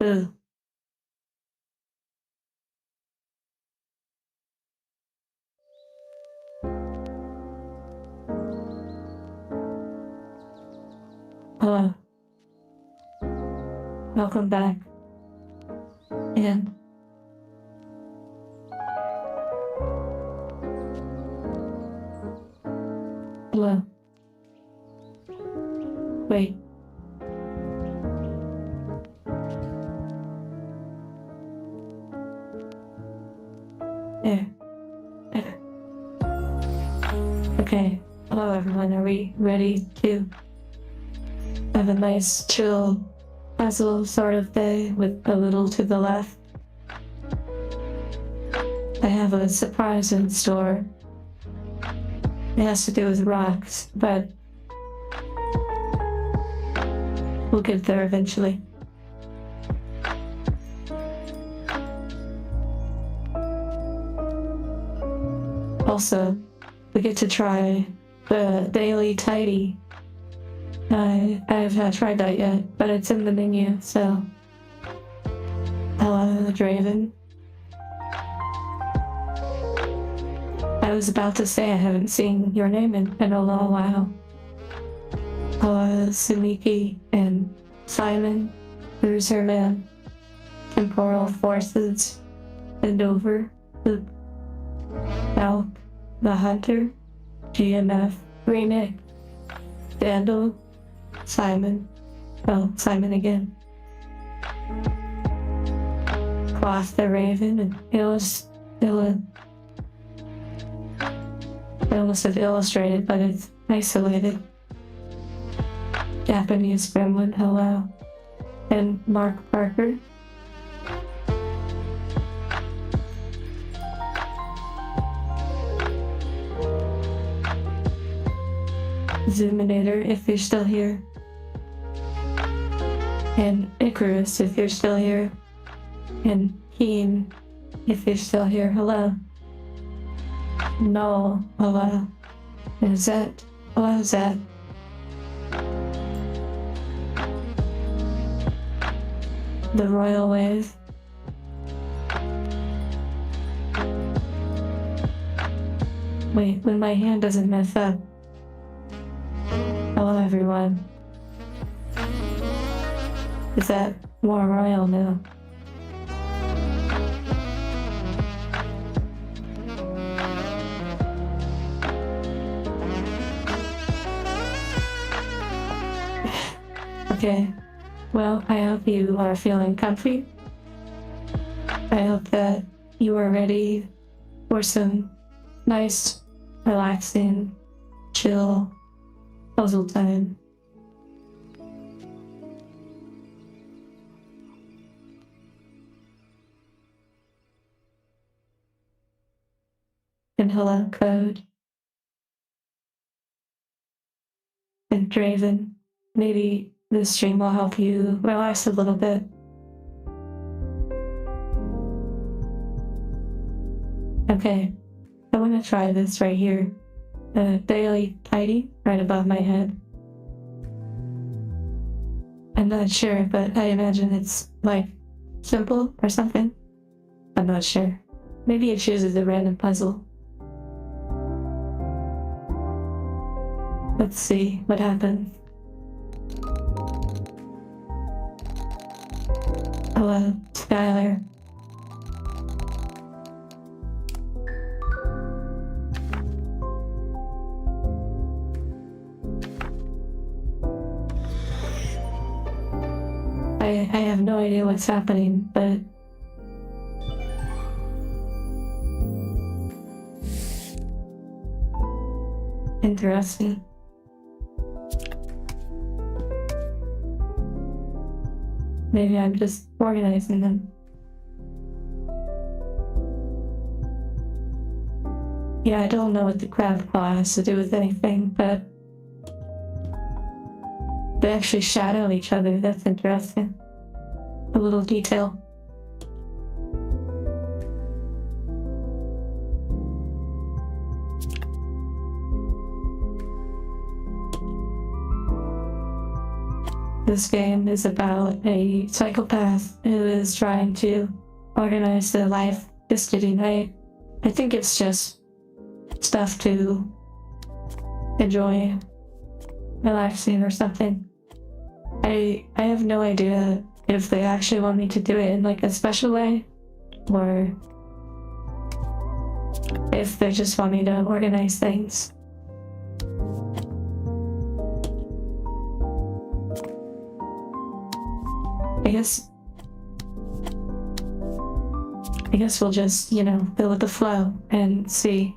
Ugh. Hello. Welcome back. And hello. Wait. There. There. Okay. Hello everyone. Are we ready to have a nice chill puzzle sort of day with a little to the left? I have a surprise in store. It has to do with rocks, but we'll get there eventually. Also, we get to try the daily tidy. I have not tried that yet, but it's in the menu, so. Hello, Draven. I was about to say I haven't seen your name in a long while. Hello, Sumiki and Simon, Bruiser Man, Temporal Forces, and over the Elk, the Hunter, GMF, Remix, Dandel, Simon, Simon again, Cloth the Raven, and I almost said illustrated, but it's isolated. Japanese Gremlin, hello, and Mark Parker. Zoominator, if you're still here. And Icarus, if you're still here. And Keen, if you're still here. Hello. No, hello. And Zet, hello Zet. The Royal Wave. Wait, when my hand doesn't mess up. Hello everyone. Is that more royal now? Okay, well, I hope you are feeling comfy. I hope that you are ready for some nice, relaxing, chill puzzle time. And hello, Code. And Draven. Maybe this stream will help you relax a little bit. Okay, I want to try this right here. The daily tidy right above my head. I'm not sure, but I imagine it's like simple or something. I'm not sure. Maybe it chooses a random puzzle. Let's see what happens. Hello, Skylar. I have no idea what's happening, but interesting. Maybe I'm just organizing them. Yeah, I don't know what the crab claw has to do with anything, but they actually shadow each other. That's interesting. A little detail. this game is about a psychopath who is trying to organize their life yesterday night. I think it's just stuff to enjoy, relaxing or something. I have no idea if they actually want me to do it in like a special way or if they just want me to organize things. I guess we'll just, go with the flow and see.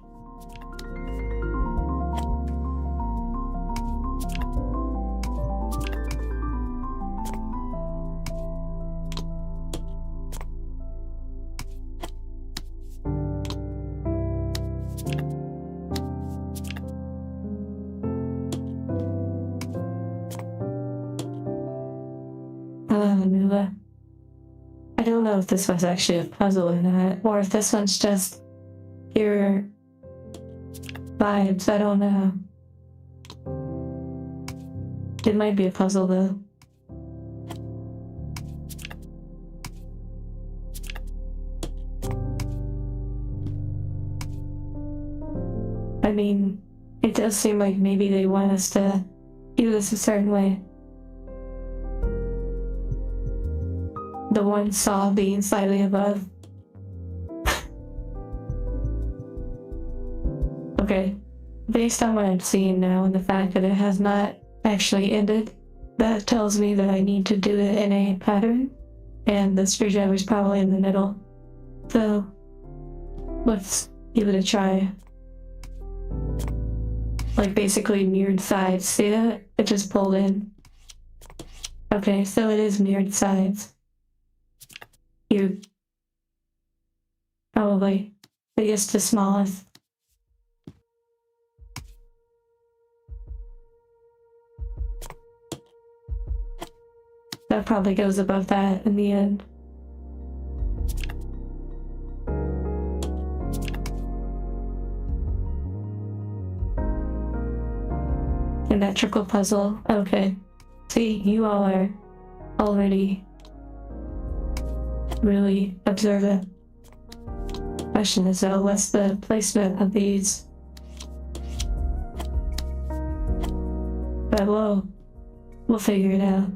Nula. I don't know if this was actually a puzzle or not, or if this one's just pure vibes. I don't know. It might be a puzzle though. I mean, it does seem like maybe they want us to do this a certain way. The one saw being slightly above. Okay, based on what I'm seeing now and the fact that it has not actually ended, that tells me that I need to do it in a pattern, and the screwdriver's probably in the middle. So, let's give it a try. Like basically mirrored sides, see that? It just pulled in. Okay, so it is mirrored sides. You probably biggest to smallest. That probably goes above that in the end. Symmetrical puzzle. Okay. See, you all are already really observant. Question is though, what's the placement of these? But we'll figure it out.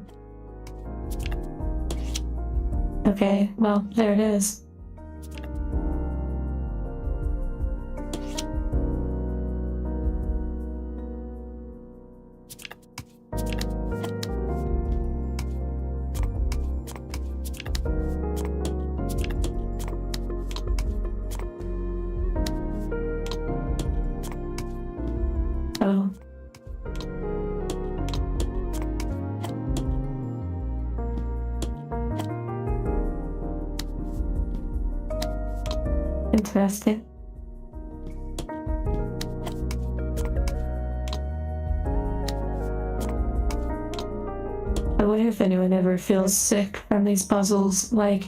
Okay, well, there it is. Oh. Interesting. I wonder if anyone ever feels sick from these puzzles, like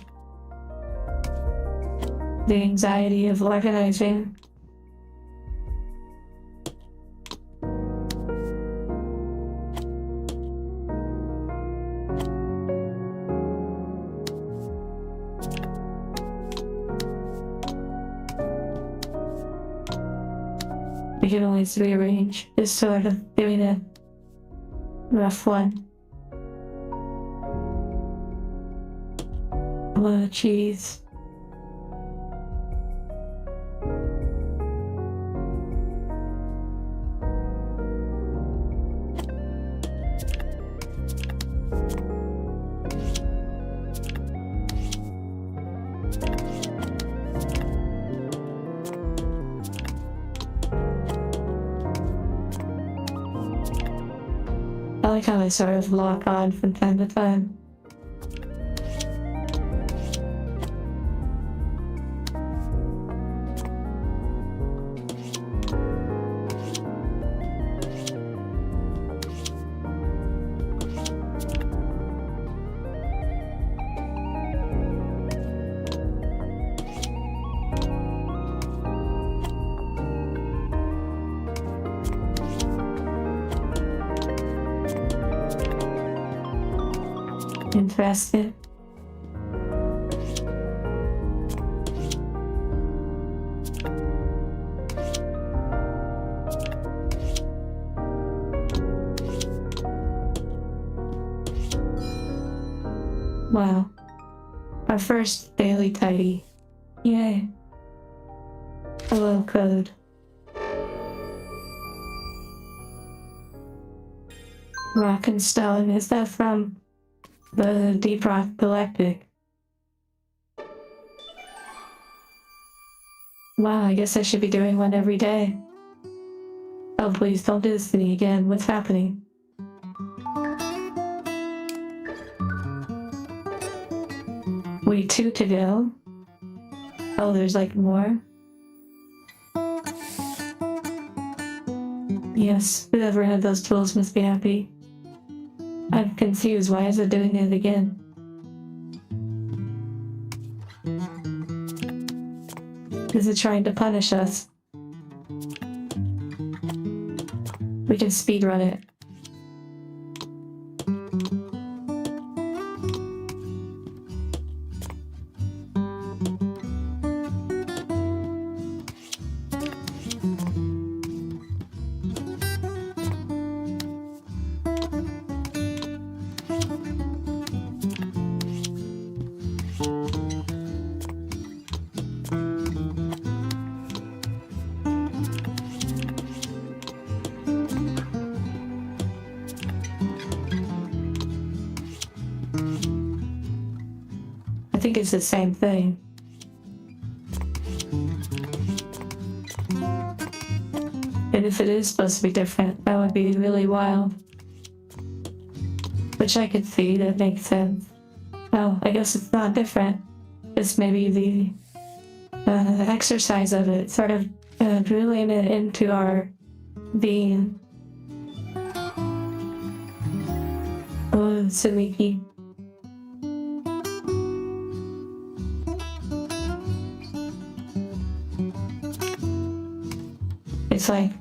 the anxiety of organizing. We can always rearrange. Just sort of doing a rough one. Oh, jeez. I like how they sort of lock on from time to time. Interested? Wow. Our first daily tidy. Yay. Hello, code. Rock and Stone, is that from the Deep Rock Galactic? Wow, I guess I should be doing one every day. Oh, please don't do this to me again. What's happening? Wait, 2 to go? Oh, there's like more? Yes, whoever had those tools must be happy. I'm confused. Why is it doing it again? Is it trying to punish us? We can speedrun it. I think it's the same thing. And if it is supposed to be different, that would be really wild. Which I could see, that makes sense. Oh, I guess it's not different. It's maybe the exercise of it, sort of drilling it into our being. Oh, Sumiki. It's like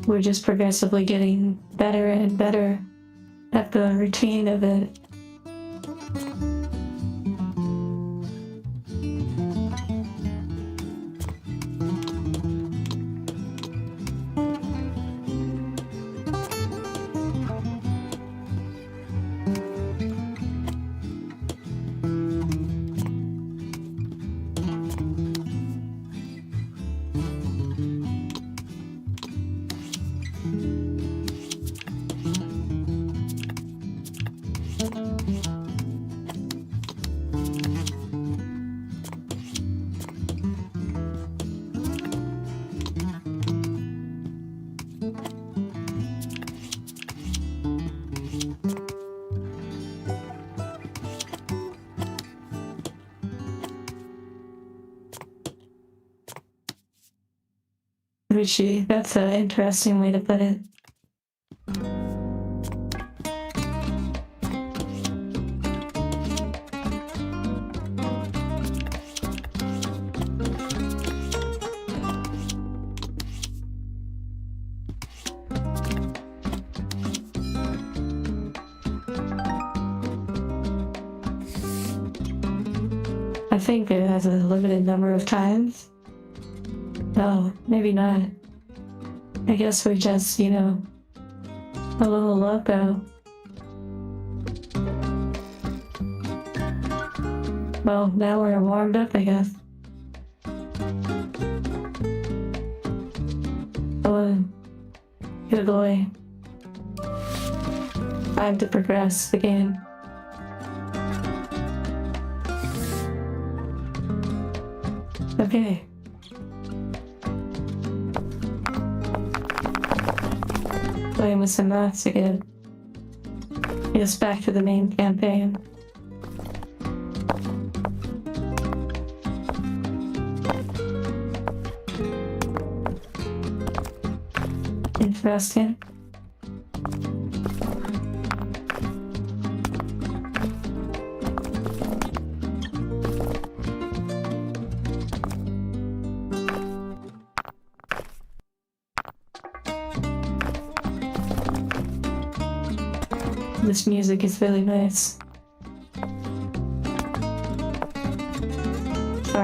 we're just progressively getting better and better at the routine of it. Richie, that's an interesting way to put it. I think it has a limited number of times. No, maybe not. I guess we're just, a little loco. Well, now we're warmed up, I guess. Oh, good boy. Time to progress the game. Okay. Playing with some maths again. Get us back to the main campaign. Interesting. This music is really nice.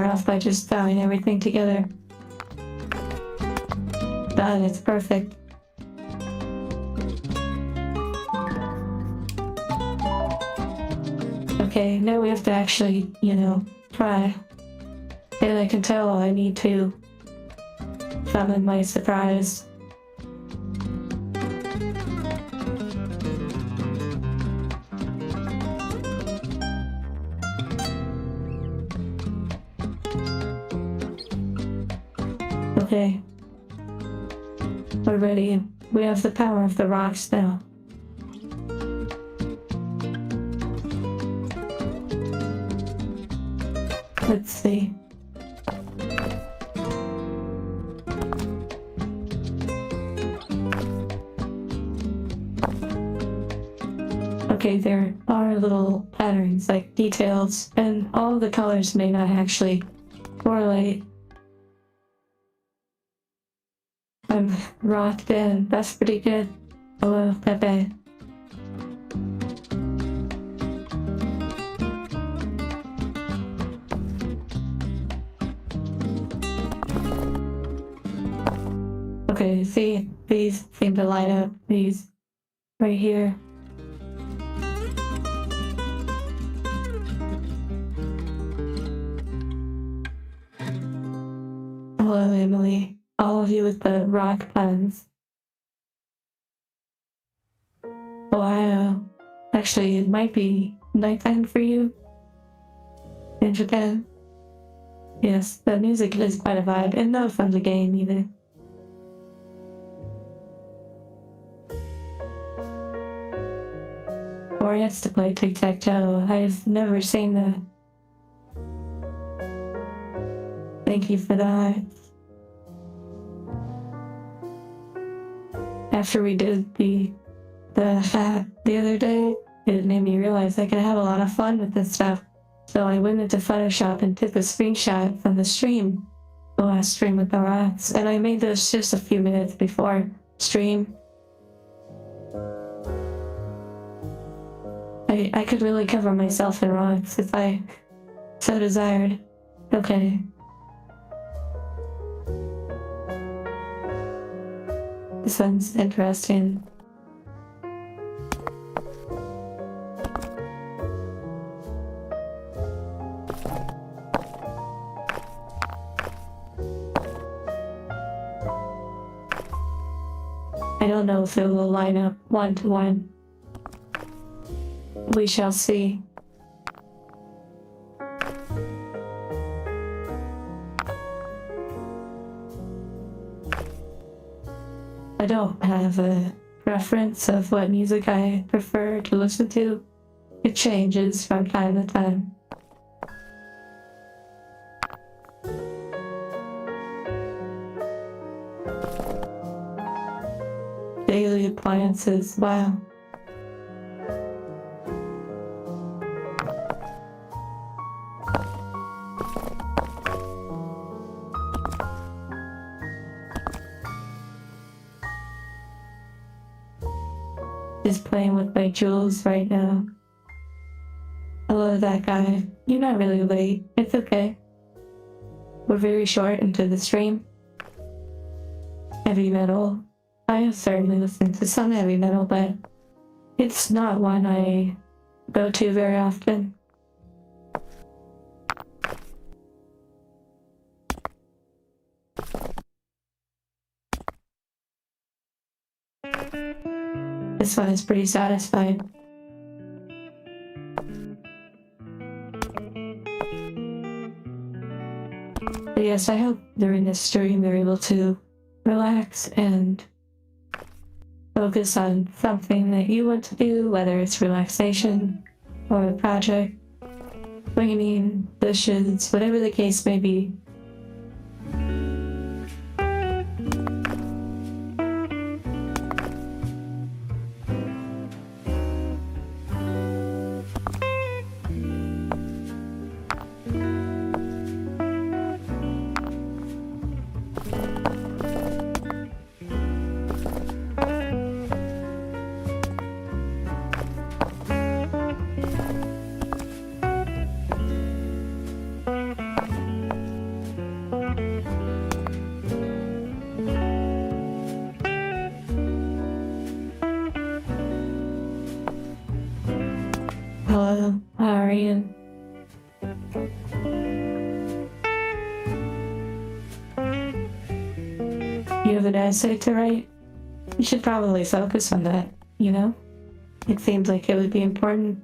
start off by just bowing everything together. Done, it's perfect. Okay, now we have to actually, try. And I can tell I need to summon my surprise. Okay. We're ready. We have the power of the rocks now. Let's see. Okay, there are little patterns, like details, and all the colors may not actually correlate. I'm rocked in. That's pretty good. Hello, Pepe. Okay, see, these seem to line up. These right here. Hello, Emily. All of you with the rock puns. Wow. Actually, it might be nighttime for you in Japan. Yes, the music is quite a vibe, and no fun to game either. Or yes, to play tic-tac-toe. I've never seen that. Thank you for that. After we did the hat the other day, it made me realize I could have a lot of fun with this stuff. So I went into Photoshop and took a screenshot from the stream, the last stream with the rats, and I made this just a few minutes before stream. I could really cover myself in rocks if I so desired. Okay. This one's interesting. I don't know if it will line up 1-to-1. We shall see. I don't have a preference of what music I prefer to listen to. It changes from time to time. Daily appliances, wow. Just playing with my jewels right now. Hello, that guy. You're not really late. It's okay. We're very short into the stream. Heavy metal. I have certainly listened to some heavy metal, but it's not one I go to very often. This one is pretty satisfying. But yes, I hope during this stream you're able to relax and focus on something that you want to do, whether it's relaxation or a project, cleaning, dishes, whatever the case may be. Hello, how are you? You have an essay to write? You should probably focus on that, you know? It seems like it would be important.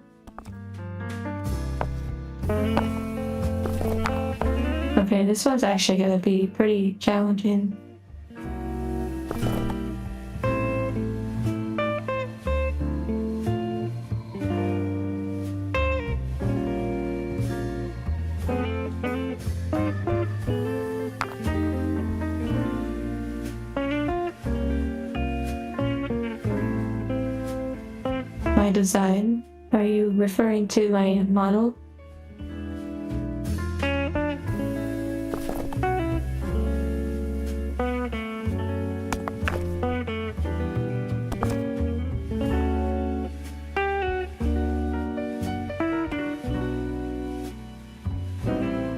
Okay, this one's actually gonna be pretty challenging. My design? Are you referring to my model?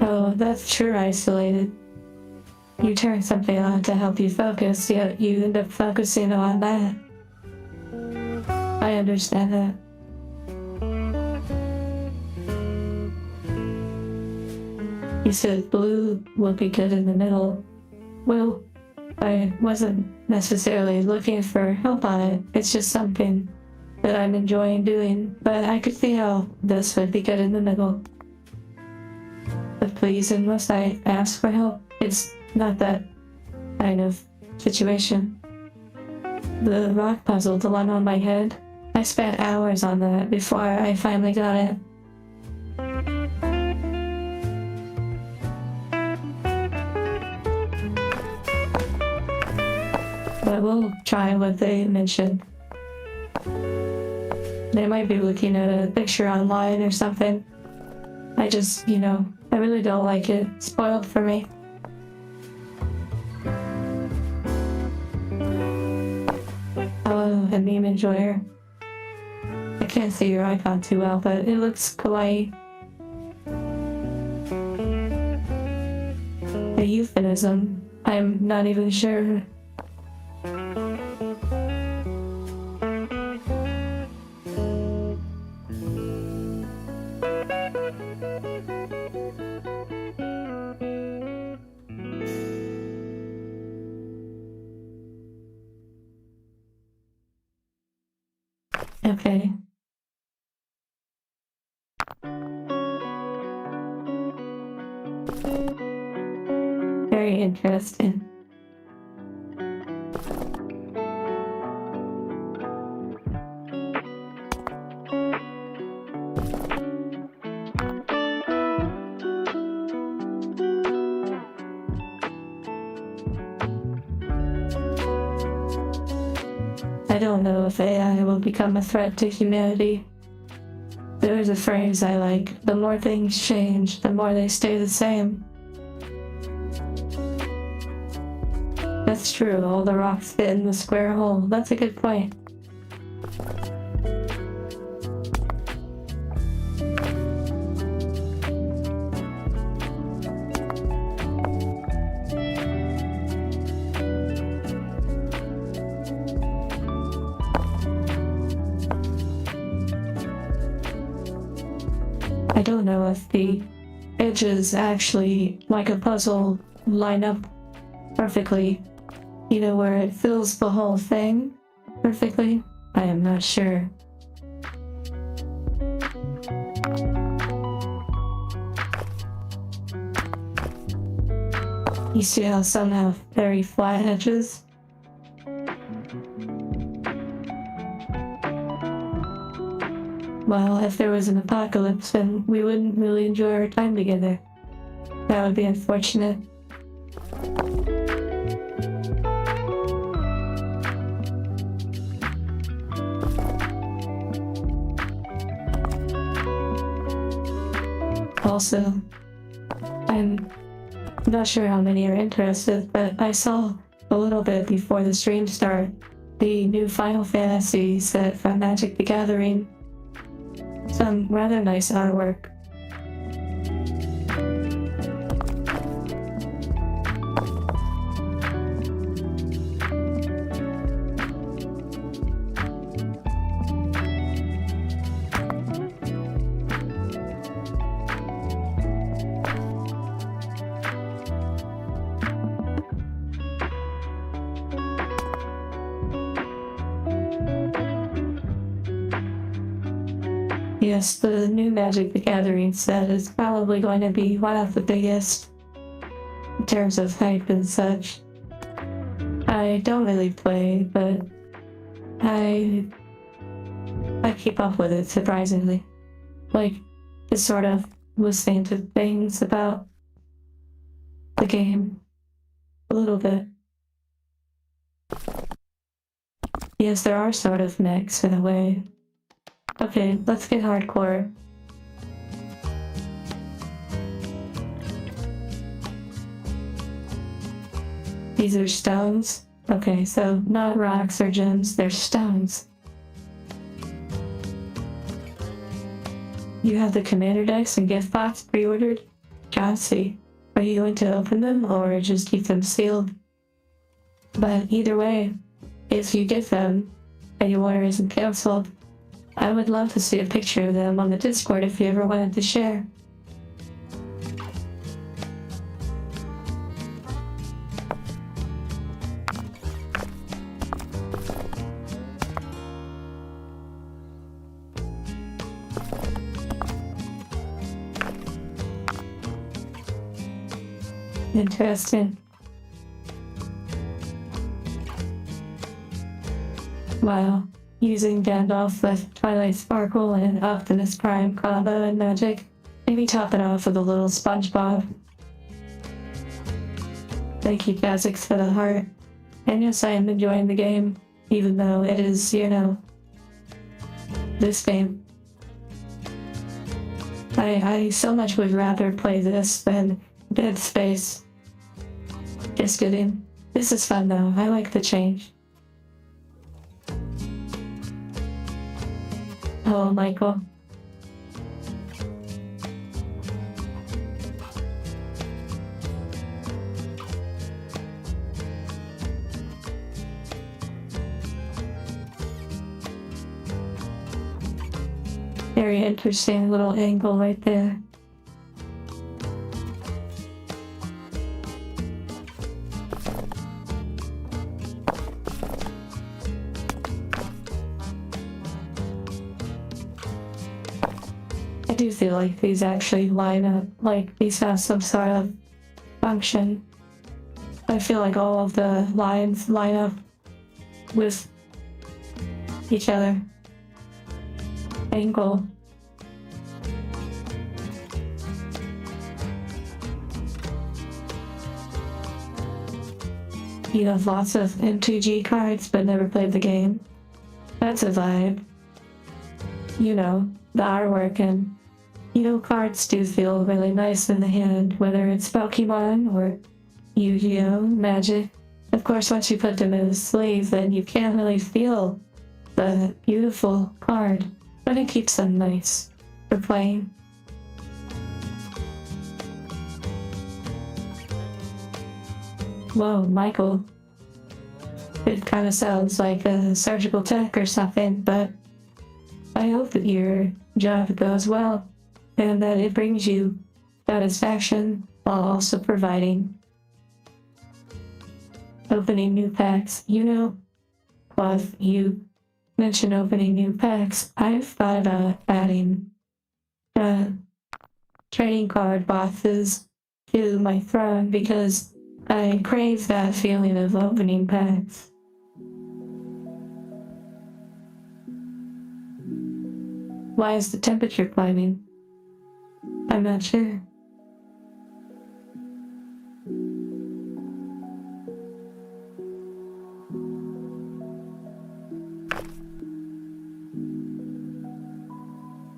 Oh, that's true, isolated. You turn something on to help you focus, yet you end up focusing on that. I understand that. You said blue will be good in the middle. Well, I wasn't necessarily looking for help on it. It's just something that I'm enjoying doing, but I could see how this would be good in the middle. But please, unless I ask for help, it's not that kind of situation. The rock puzzle, the one on my head, I spent hours on that before I finally got it. But we'll try what they mentioned. They might be looking at a picture online or something. I just, I really don't like it. Spoiled for me. Hello, a meme enjoyer. I can't see your icon too well, but it looks kawaii. A euphemism? I'm not even sure. Okay. Very interesting. I don't know if AI will become a threat to humanity. There's a phrase I like: the more things change, the more they stay the same. That's true, all the rocks fit in the square hole. That's a good point. I don't know if the edges actually, like a puzzle, line up perfectly. Where it fills the whole thing perfectly. I am not sure. You see how some have very flat edges? Well, if there was an apocalypse, then we wouldn't really enjoy our time together. That would be unfortunate. Also, I'm not sure how many are interested, but I saw a little bit before the stream started the new Final Fantasy set from Magic the Gathering. Some rather nice artwork. Yes, the new Magic the Gathering set is probably going to be one of the biggest in terms of hype and such. I don't really play, but I keep up with it surprisingly. Like, just sort of listening to things about the game a little bit. Yes, there are sort of mechs in a way. Okay, let's get hardcore. These are stones? Okay, so not rocks or gems, they're stones. You have the commander decks and gift box pre-ordered? Chauncey, are you going to open them or just keep them sealed? But either way, if you get them and your order isn't cancelled, I would love to see a picture of them on the Discord if you ever wanted to share. Interesting. Wow. Using Gandalf with Twilight Sparkle and Optimus Prime combo and magic. Maybe top it off with a little SpongeBob. Thank you, Kha'Zix, for the heart. And yes, I am enjoying the game, even though it is, this game. I so much would rather play this than Dead Space. Just kidding. This is fun though, I like the change. Hello, Michael. Very interesting little angle right there. I do feel like these actually line up, like these have some sort of function. I feel like all of the lines line up with each other. Angle. You have lots of M2G cards but never played the game. That's a vibe. You know, the artwork and cards do feel really nice in the hand, whether it's Pokemon or Yu-Gi-Oh! Magic. Of course, once you put them in the sleeve, then you can't really feel the beautiful card, but it keeps them nice for playing. Whoa, Michael. It kind of sounds like a surgical tech or something, but I hope that your job goes well and that it brings you satisfaction while also providing opening new packs. Plus you mentioned opening new packs. I've thought about adding trading card boxes to my throne because I crave that feeling of opening packs. Why is the temperature climbing? I'm not sure.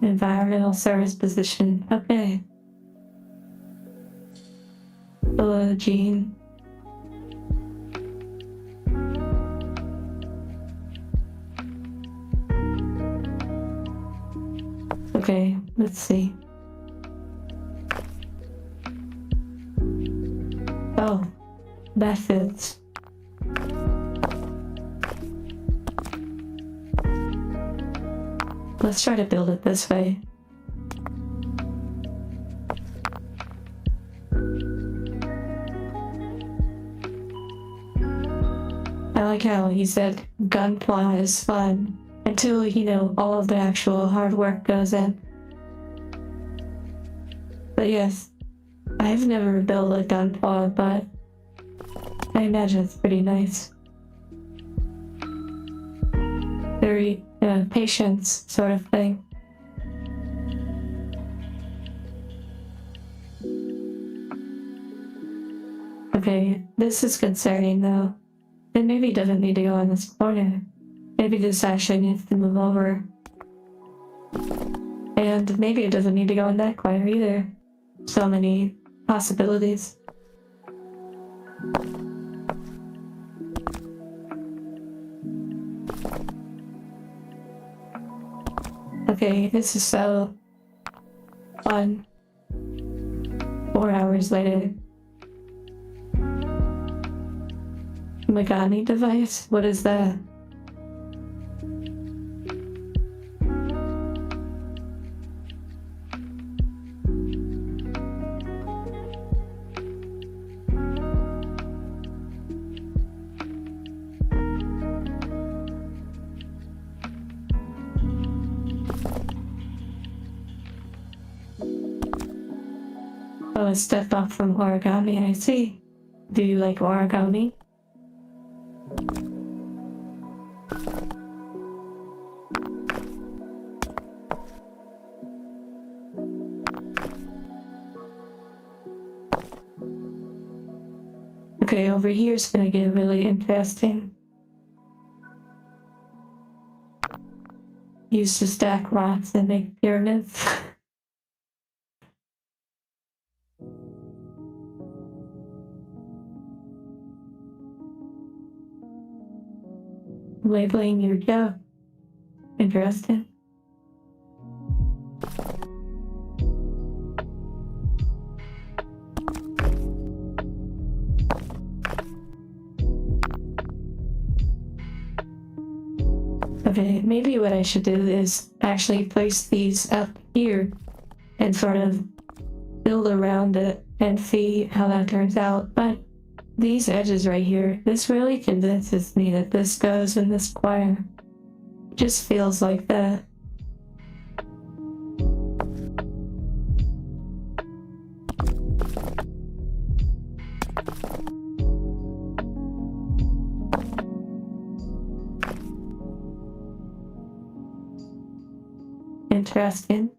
Environmental service position. Okay. Hello, Jean. Okay, let's see. Oh, that fits. Let's try to build it this way. I like how he said gunpla is fun until, all of the actual hard work goes in. But yes, I've never built a gun paw, but I imagine it's pretty nice. Very patience sort of thing. Okay, this is concerning though. It maybe doesn't need to go in this corner. Maybe this actually needs to move over. And maybe it doesn't need to go in that corner either. So many possibilities. Okay, this is so fun. 4 hours later. Megani device? What is that? Oh, a step up from origami, I see. Do you like origami? Okay, over here is gonna get really interesting. Used to stack rocks and make pyramids. Labeling your dough. Interesting. Okay, maybe what I should do is actually place these up here and sort of build around it and see how that turns out. But these edges right here, this really convinces me that this goes in this corner. Just feels like that. Interesting.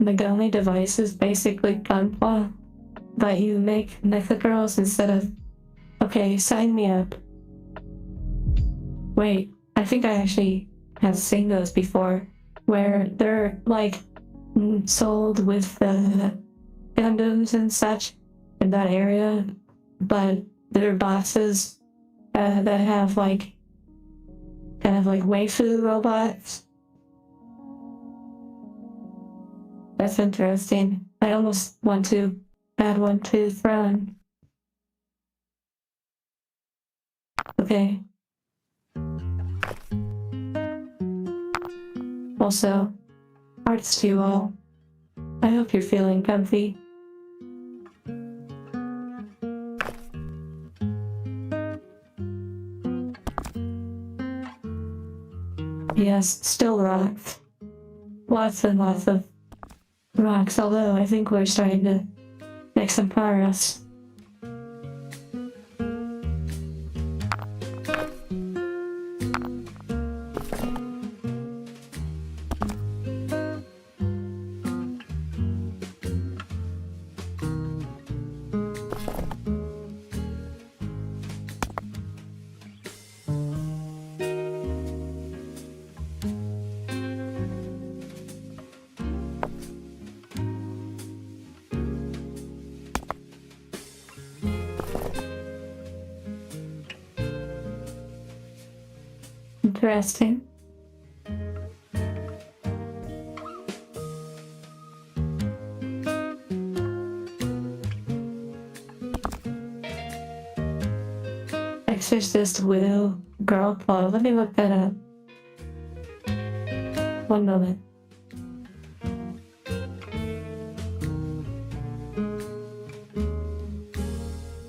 The only device is basically gunpla, but you make mecha girls instead of. Okay, sign me up. Wait, I think I actually have seen those before, where they're like sold with the Gundams and such in that area, but they're boxes that have like kind of like waifu robots. That's interesting. I almost want to add one to Throne. Okay. Also, hearts to you all. I hope you're feeling comfy. Yes, still rocks. Lots and lots of rocks, although I think we're starting to make some progress. Interesting. next there's this Will girl claw. Let me look that up. One moment.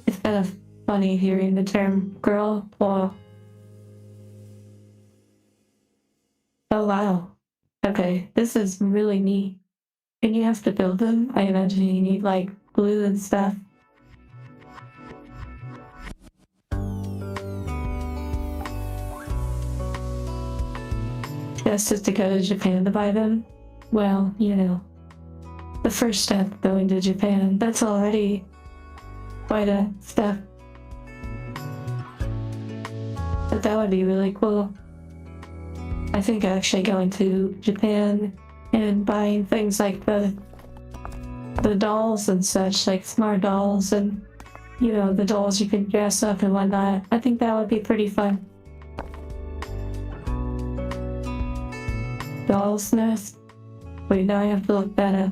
It's kind of funny hearing the term girl claw. Oh wow. Okay, this is really neat. And you have to build them? I imagine you need like glue and stuff. Just to go to Japan to buy them? Well, you know, the first step going to Japan, that's already quite a step. But that would be really cool. I think actually going to Japan and buying things like the dolls and such, like smart dolls and, you know, the dolls you can dress up and whatnot. I think that would be pretty fun. Doll's Nest? Wait, now I have to look that up.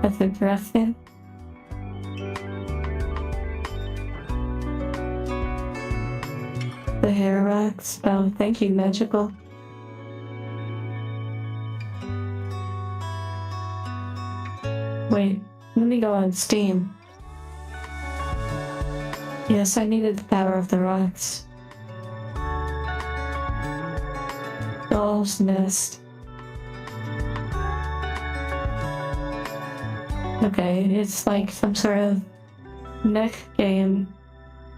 That's interesting. The hair rocks. Oh, thank you, Magical. Wait, let me go on Steam. Yes, I needed the power of the rocks. Doll's Nest. Okay, it's like some sort of neck game.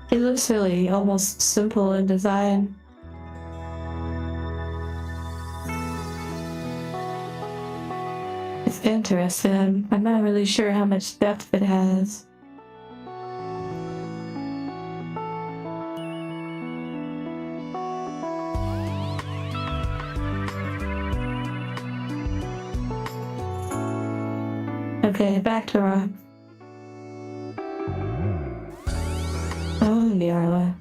It looks really almost simple in design. It's interesting. I'm not really sure how much depth it has. Okay, back to rock. Oh, Nyarla.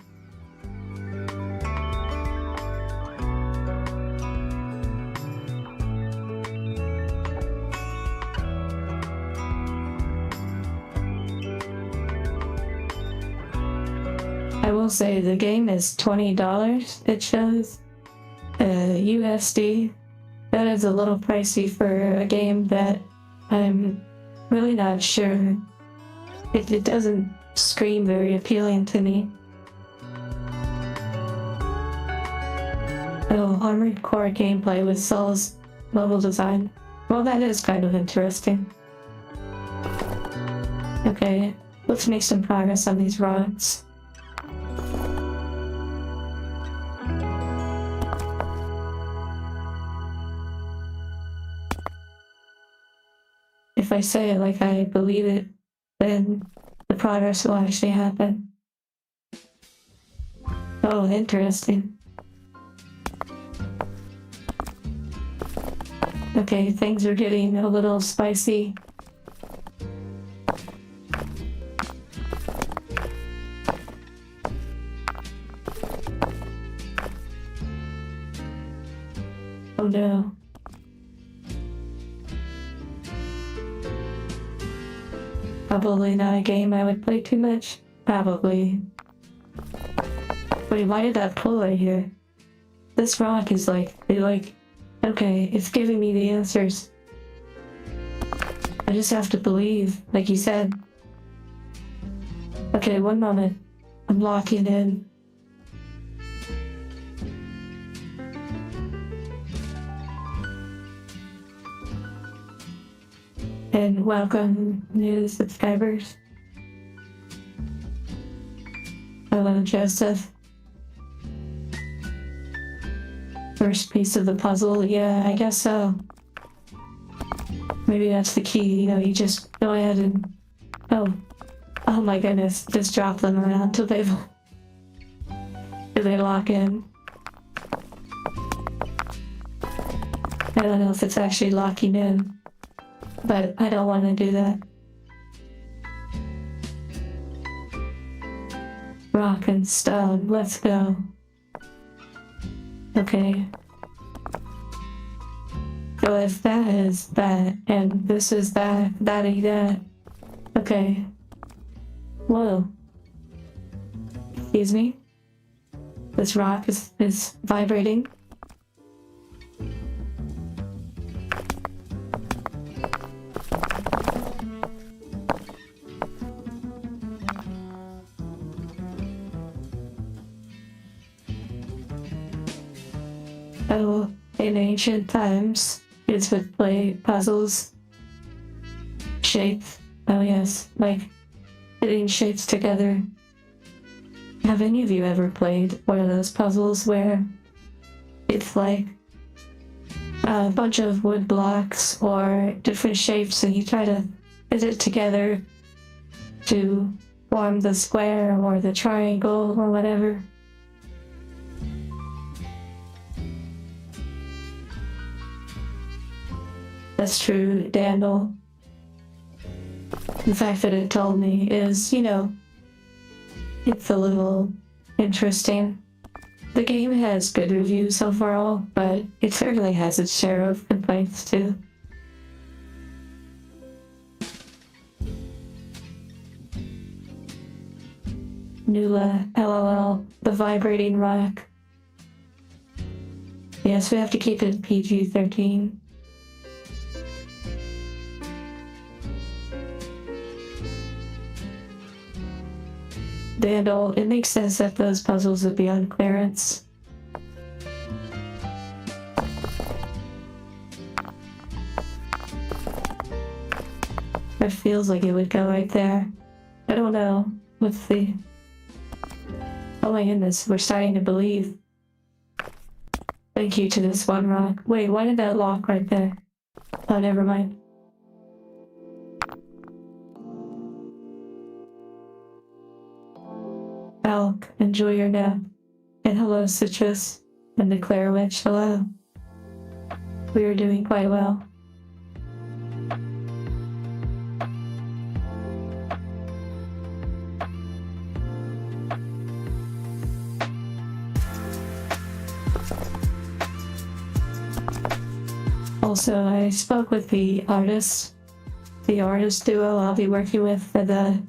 I will say the game is $20. It shows USD. That is a little pricey for a game that I'm really not sure. It doesn't scream very appealing to me. Oh, Armored Core gameplay with Soul's level design. Well, that is kind of interesting. Okay, let's make some progress on these rods. If I say it like I believe it, then the progress will actually happen. Oh, interesting. Okay, things are getting a little spicy. Oh no. Probably not a game I would play too much. Probably. Wait, why did that pull right here? This rock is like, okay, it's giving me the answers. I just have to believe, like you said. Okay, one moment. I'm locking in. And welcome, new subscribers. Hello, Joseph. First piece of the puzzle, yeah, I guess so. Maybe that's the key, you know, you just go ahead and... Oh my goodness, just drop them around till they lock in. I don't know if it's actually locking in, but I don't want to do that. Rock and stone, let's go. Okay. So if that is that, and this is that, that. Okay. Whoa. Excuse me? This rock is vibrating. Oh, in ancient times, kids would play puzzles. Shapes. Oh yes, like putting shapes together. Have any of you ever played one of those puzzles where it's like a bunch of wood blocks or different shapes and you try to fit it together to form the square or the triangle or whatever? That's true, Dandel. The fact that it told me is, it's a little interesting. The game has good reviews overall, but it certainly has its share of complaints too. Nula, LOL, the vibrating rock. Yes, we have to keep it PG-13. Dandel, it makes sense that those puzzles would be on clearance. It feels like it would go right there. I don't know. Let's see. Oh my goodness, we're starting to believe. Thank you to this one rock. Wait, why did that lock right there? Oh, never mind. Alk, enjoy your nap. And hello, Citrus. And the Claire Witch, hello. We are doing quite well. Also, I spoke with the artist duo I'll be working with for the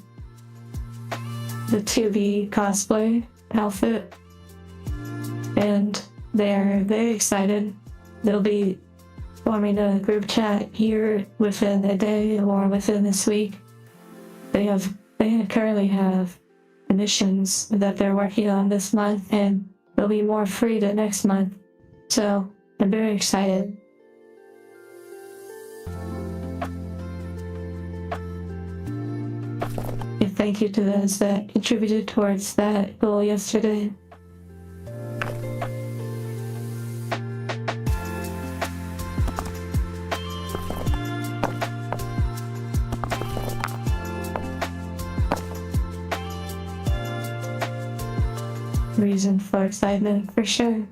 2B cosplay outfit, and they're very excited. They'll be forming a group chat here within a day or within this week. They currently have missions that they're working on this month, and they'll be more free to next month. So I'm very excited. And thank you to those that contributed towards that goal yesterday. Reason for excitement, for sure.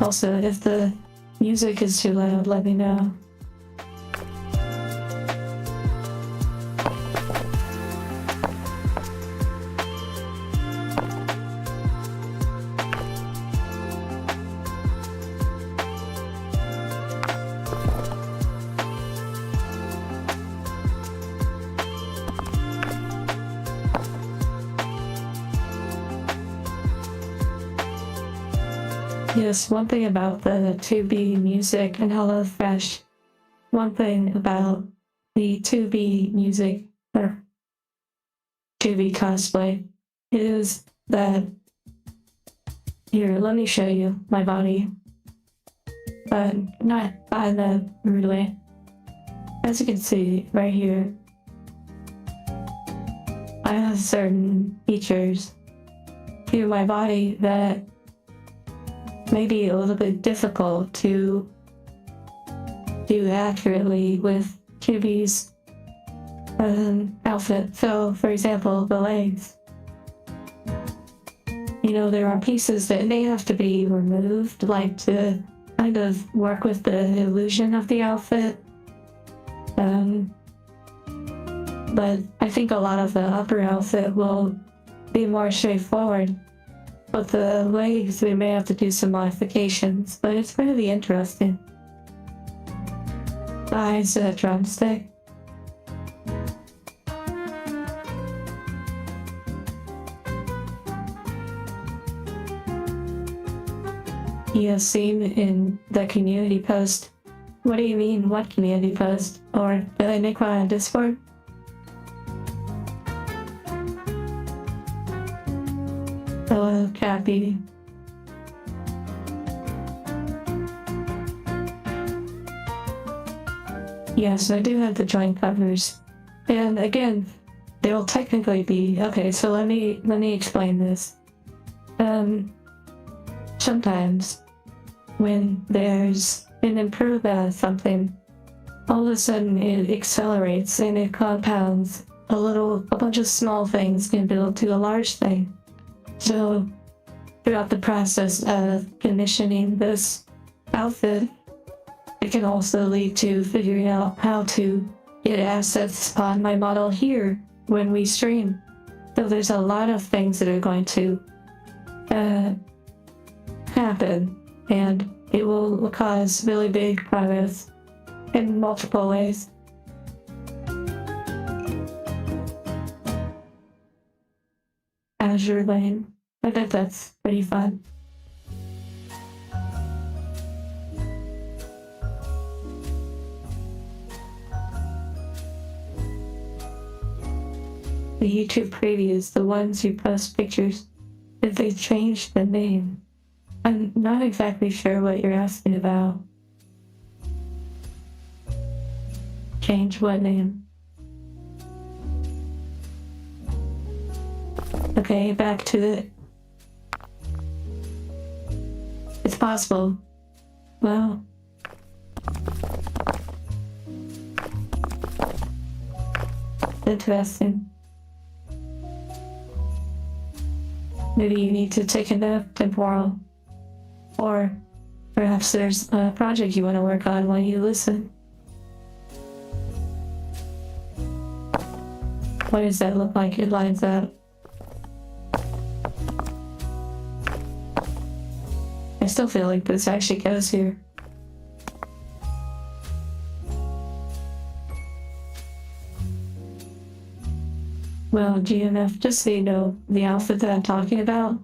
Also, if the music is too loud, let me know. Yes, one thing about the 2B music and HelloFresh, one thing about the 2B music, or 2B cosplay, is that, here, let me show you my body, but not by the rude way. As you can see right here, I have certain features to my body that may be a little bit difficult to do accurately with 2B's outfit. So, for example, the legs. There are pieces that may have to be removed, like to kind of work with the illusion of the outfit. But I think a lot of the upper outfit will be more straightforward. With the legs, we may have to do some modifications, but it's really interesting. The eyes, a drumstick. You have seen in the community post. What do you mean, what community post? Or did I make one on Discord? Hello, Kathy. Yes, I do have the joint covers. And again, they will technically be okay, so let me explain this. Sometimes when there's an improvement on something, all of a sudden it accelerates and it compounds a bunch of small things can build to a large thing. So throughout the process of commissioning this outfit, it can also lead to figuring out how to get assets on my model here when we stream. So there's a lot of things that are going to happen, and it will cause really big progress in multiple ways. Azure Lane. I bet that's pretty fun. The YouTube previews, the ones who post pictures, if they changed the name. I'm not exactly sure what you're asking about. Change what name? Okay, back to it. It's possible. Well. Interesting. Maybe you need to take a nap, temporal. Or perhaps there's a project you want to work on while you listen. What does that look like? It lines up. I still feel like this actually goes here. Well, GMF, just so you know, the outfit that I'm talking about,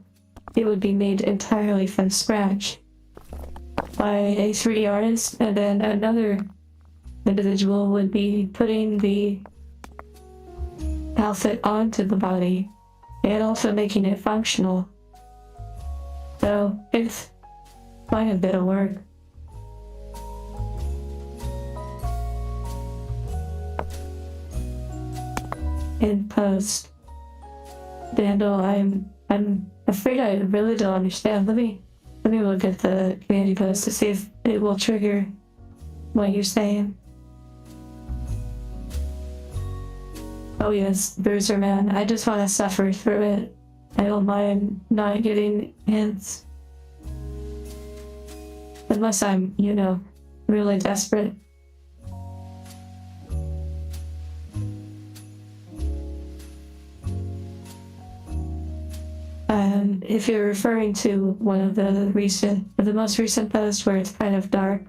it would be made entirely from scratch by a 3D artist, and then another individual would be putting the outfit onto the body and also making it functional. So it's quite a bit of work. In post, Dandel, I'm afraid I really don't understand. Let me look at the community post to see if it will trigger what you're saying. Oh yes, Bruiser Man. I just want to suffer through it. I don't mind not getting hints. Unless I'm, really desperate. If you're referring to one of the most recent posts where it's kind of dark,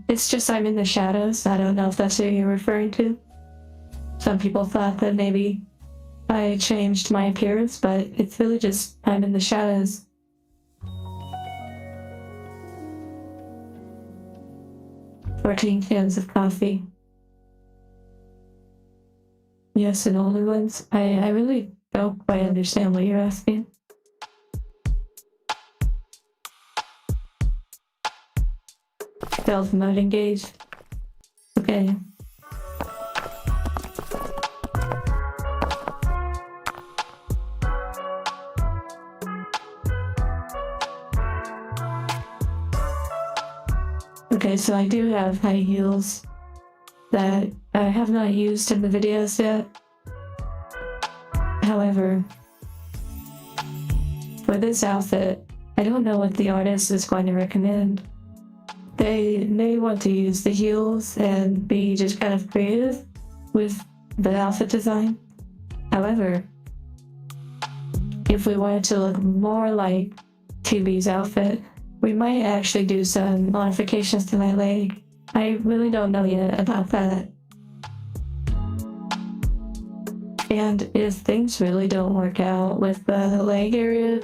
it's just I'm in the shadows. I don't know if that's what you're referring to. Some people thought that maybe I changed my appearance, but it's really just I'm in the shadows. "14 cans of coffee." Yes, and older ones. I really don't quite understand what you're asking. Stealth mode engaged. Okay. Okay, so I do have high heels that I have not used in the videos yet. However, for this outfit, I don't know what the artist is going to recommend. They may want to use the heels and be just kind of creative with the outfit design. However, if we wanted to look more like 2B's outfit, we might actually do some modifications to my leg. I really don't know yet about that. And if things really don't work out with the leg area,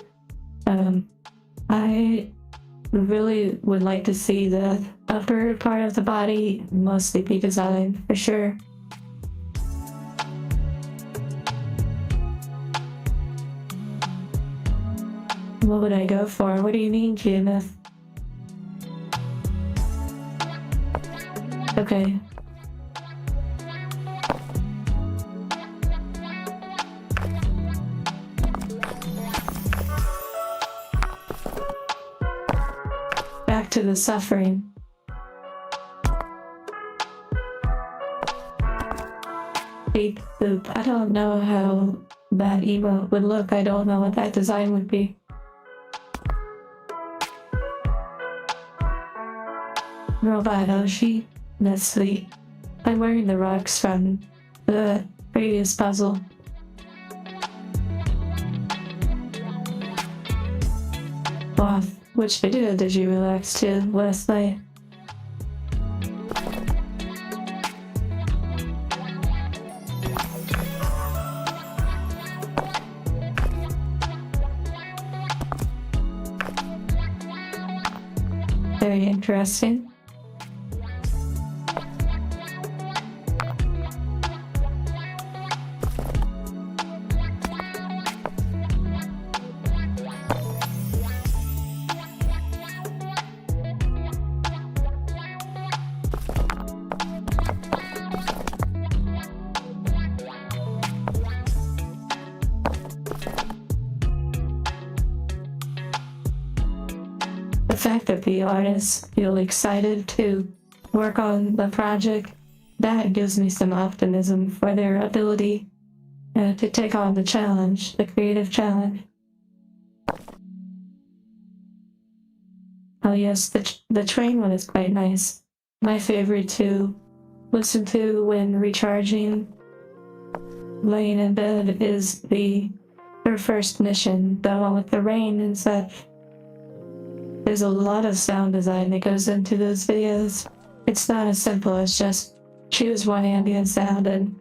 I really would like to see the upper part of the body mostly be designed for sure. What would I go for? What do you mean, GMF? Okay. Back to the suffering. I don't know how that emote would look. I don't know what that design would be. Robot Oshi? That's sweet. I'm wearing the rocks from the previous puzzle. Wow, which video did you relax to last night? Very interesting. The fact that the artists feel excited to work on the project, that gives me some optimism for their ability to take on the challenge, the creative challenge. Oh yes, the train one is quite nice. My favorite to listen to when recharging, laying in bed, is her first mission, the one with the rain and such. There's a lot of sound design that goes into those videos. It's not as simple as just choose one ambient sound and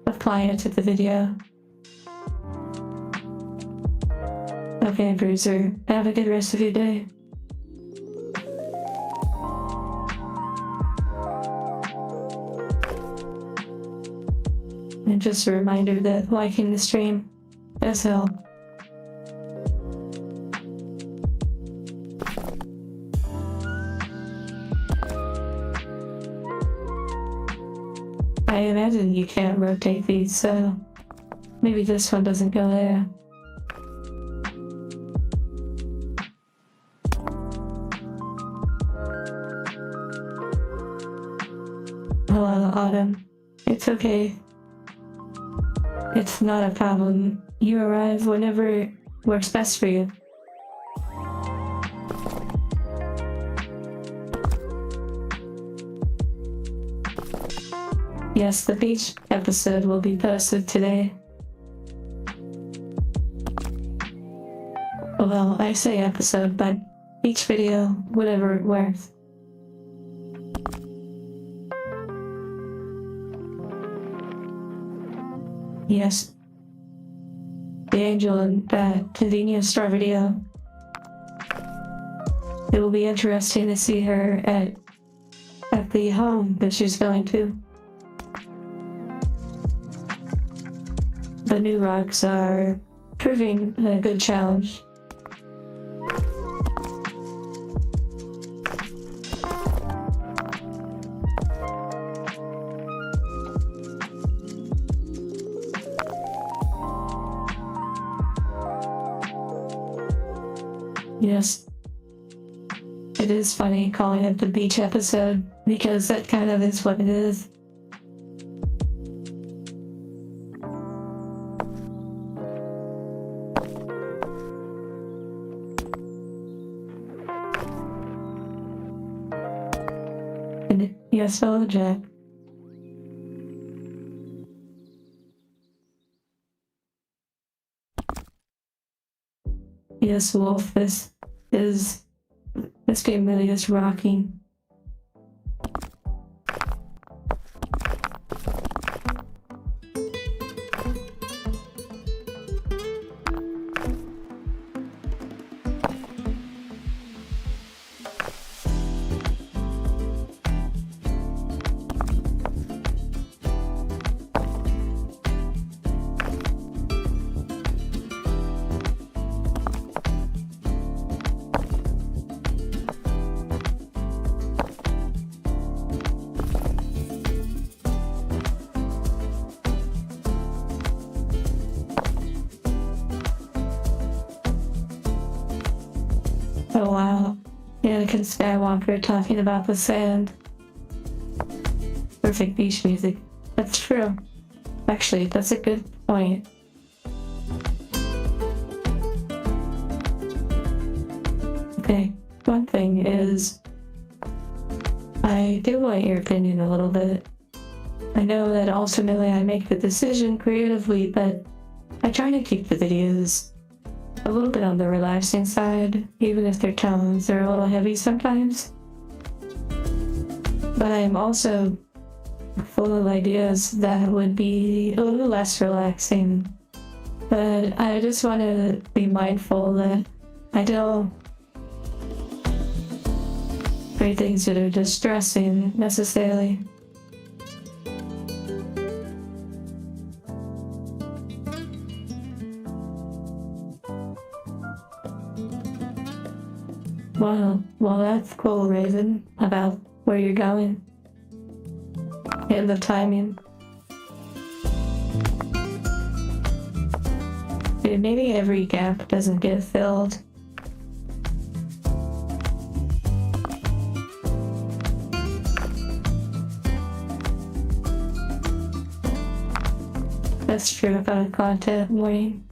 apply it to the video. Okay, Bruiser, have a good rest of your day. And just a reminder that liking the stream does help. I imagine you can't rotate these, so maybe this one doesn't go there. Hello, Autumn. It's okay. It's not a problem. You arrive whenever works best for you. Yes, the beach episode will be posted today. Well, I say episode, but each video, whatever it works. Yes. The angel in that convenience store video. It will be interesting to see her at the home that she's going to. The new rocks are proving a good challenge. Yes. It is funny calling it the beach episode, because that kind of is what it is. Yes, hello, Jack. Yes, Wolf, this game really is rocking. Oh wow, Anakin Skywalker talking about the sand. Perfect beach music. That's true. Actually, that's a good point. Okay, one thing is, I do want your opinion a little bit. I know that ultimately I make the decision creatively, but I try to keep the videos a little bit on the relaxing side, even if their tones are a little heavy sometimes. But I'm also full of ideas that would be a little less relaxing. But I just want to be mindful that I don't create things that are distressing necessarily. Well, that's cool, Raven, about where you're going and the timing. Maybe every gap doesn't get filled. That's true about content warning.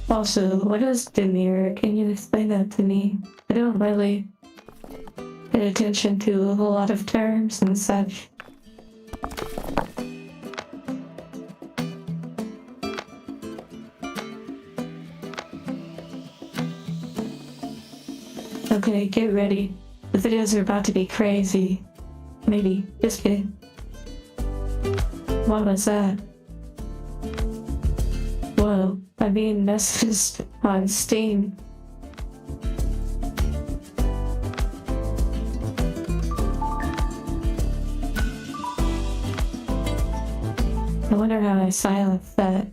Also, what is demure? Can you explain that to me? I don't really pay attention to a whole lot of terms and such. Okay, get ready. The videos are about to be crazy. Maybe. Just kidding. What was that? Whoa, I'm being messaged on Steam. I wonder how I silenced that.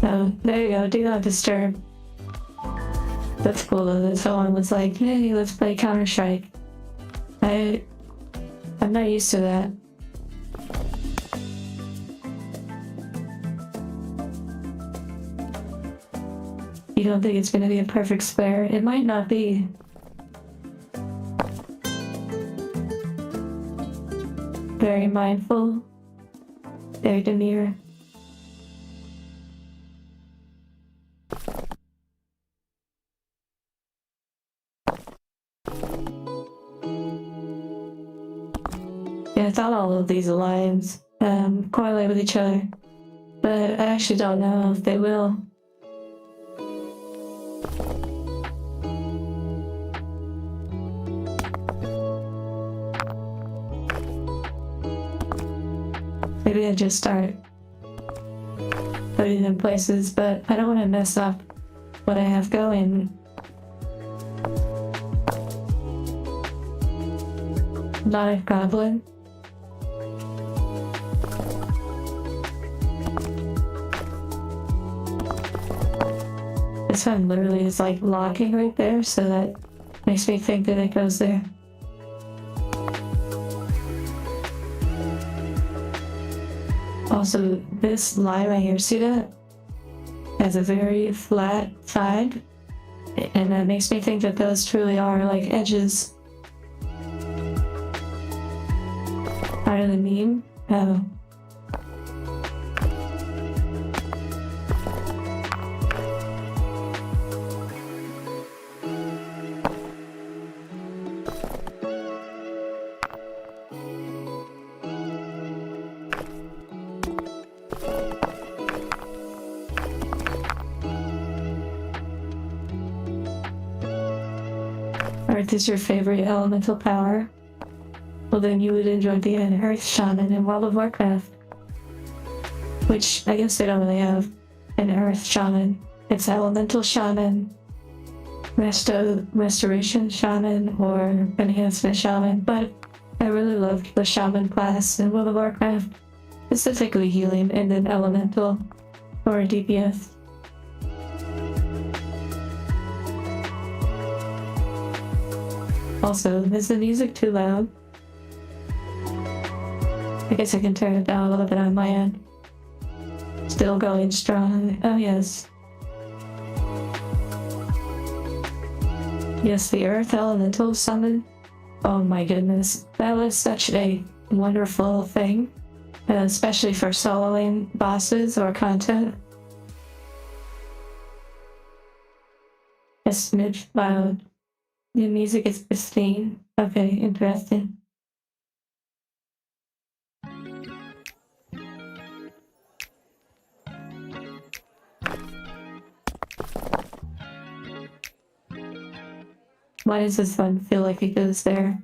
Oh, there you go, do not disturb. That's cool though, that someone was like, hey, let's play Counter-Strike. I'm not used to that. You don't think it's gonna be a perfect square? It might not be. Very mindful. Very demure. Yeah, I thought all of these lines correlate with each other, but I actually don't know if they will. Maybe I just start putting in places, but I don't want to mess up what I have going. Not a goblin. This one literally is like locking right there, so that makes me think that it goes there. Also, this line right here, see that? Has a very flat side, and that makes me think that those truly are like edges. Part of the meme? Oh. Earth is your favorite elemental power, well then you would enjoy being an Earth Shaman in World of Warcraft. Which, I guess they don't really have an Earth Shaman. It's Elemental Shaman, Restoration Shaman, or Enhancement Shaman, but I really loved the Shaman class in World of Warcraft, specifically healing and then Elemental, or DPS. Also, is the music too loud? I guess I can turn it down a little bit on my end. Still going strong. Oh yes. Yes, the Earth Elemental Summon. Oh my goodness. That was such a wonderful thing. Especially for soloing bosses or content. A smidge loud. The music is pristine. Okay, interesting. Why does this one feel like it goes there?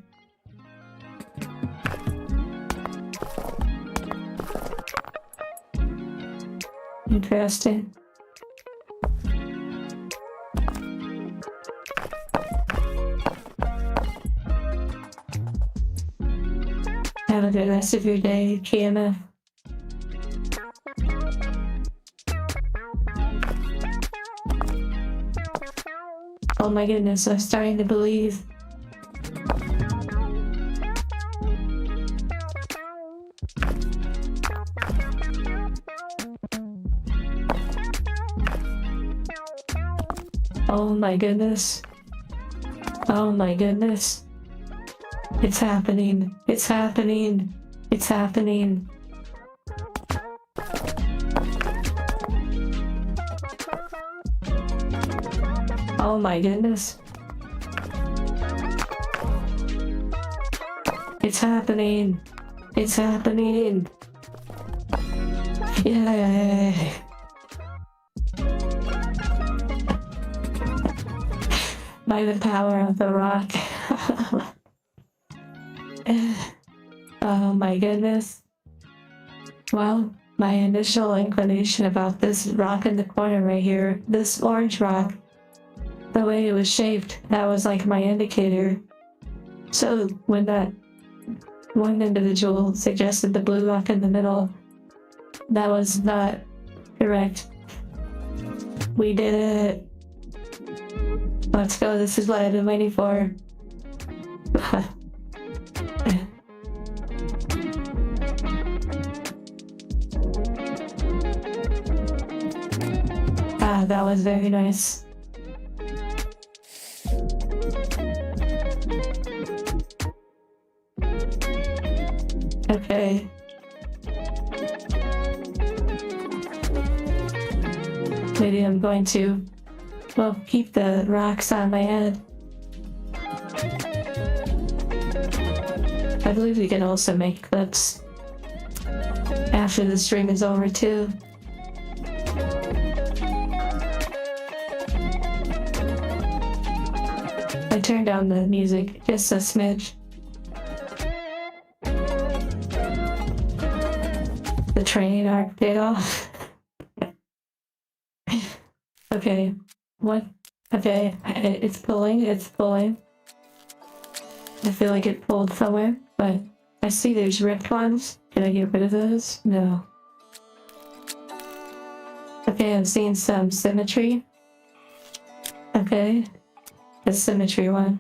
Interesting. Have a good rest of your day, KMF. Oh my goodness, I'm starting to believe. Oh my goodness. Oh my goodness. It's happening. It's happening. It's happening. Oh my goodness. It's happening. It's happening. Yay. By the power of the rock. Oh my goodness. Well, my initial inclination about this rock in the corner right here, this orange rock, the way it was shaped, that was like my indicator. So when that one individual suggested the blue rock in the middle, that was not correct. We did it. Let's go, this is what I've been waiting for. Ah, that was very nice. Okay. Maybe I'm going to, well, keep the rocks on my head. I believe we can also make clips after the stream is over too. I turned down the music just a smidge. The train arc paid off. Okay, what? Okay, it's pulling, it's pulling. I feel like it pulled somewhere, but I see there's ripped ones. Can I get rid of those? No. Okay, I'm seeing some symmetry. Okay, the symmetry one.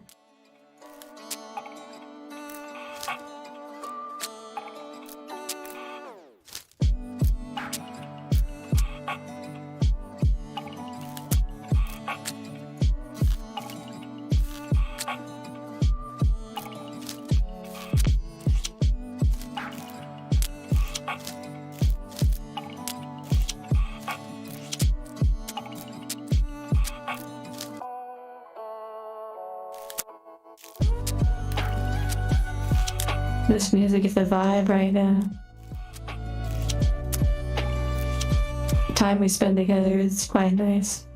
This music is a vibe right now. The time we spend together is quite nice.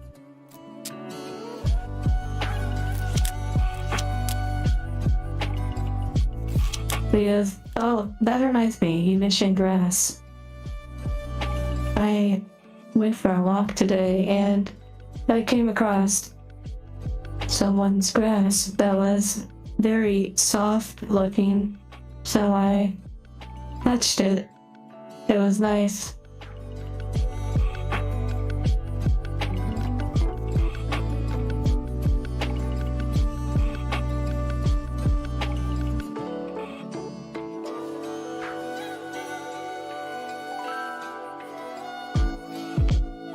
He goes, oh, that reminds me, you mentioned grass. I went for a walk today and I came across someone's grass that was very soft looking, so I touched it. It was nice.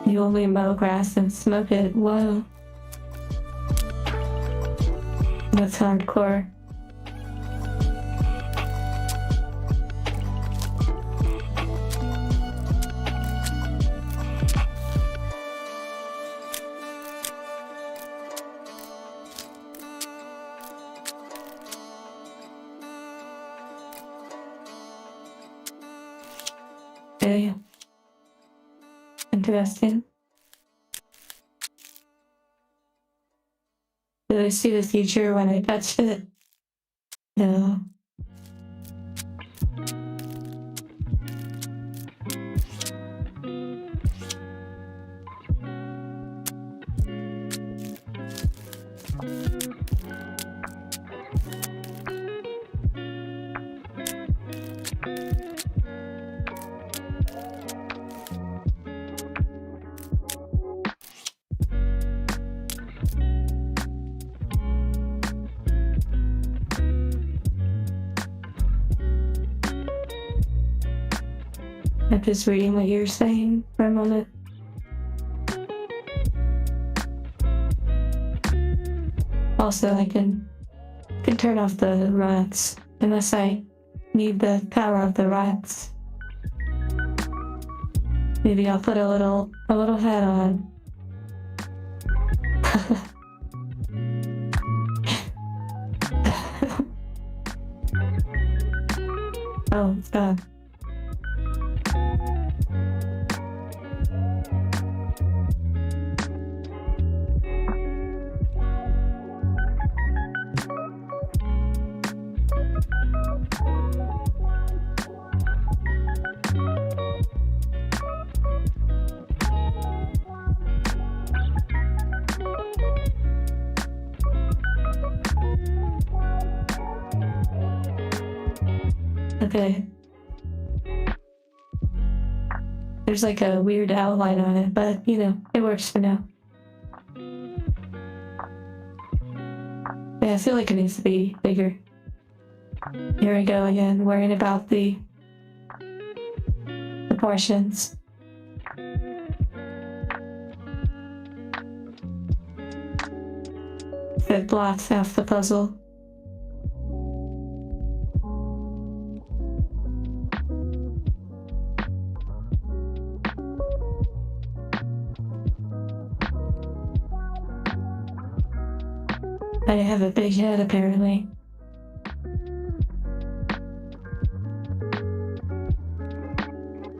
You only mow grass and smoke it. Whoa. That's hardcore. Okay. Interesting. Did I see the future when I touched it? No. I'm just reading what you're saying for a moment. Also, I can turn off the rats unless I need the power of the rats. Maybe I'll put a little hat on. Oh, God. Okay. There's like a weird outline on it, but you know, it works for now. Yeah, I feel like it needs to be bigger. Here we go again, worrying about the proportions. It blocks half the puzzle. I have a big head, apparently.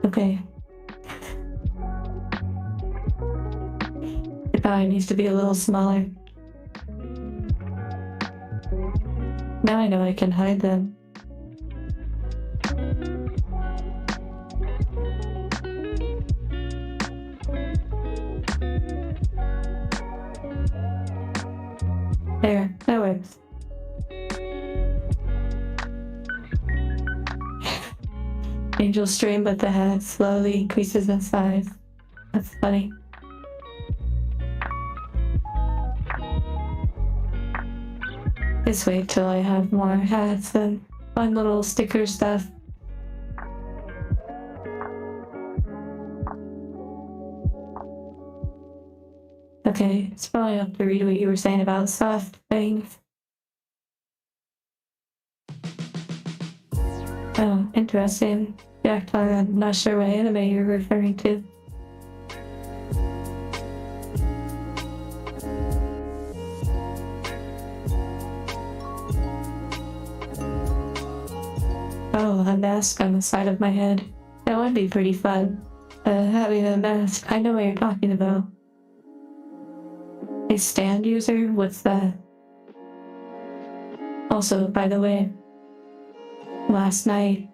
Okay. It probably needs to be a little smaller. Now I know I can hide them. There, that works. Angel's stream, but the head slowly increases in size. That's funny. Just wait till I have more hats and fun little sticker stuff. Okay, it's probably have to read what you were saying about soft things. Oh, interesting. Yeah, I'm not sure what anime you're referring to. Oh, a mask on the side of my head. That would be pretty fun. Having a mask. I know what you're talking about. A stand user? What's that? Also, by the way, last night,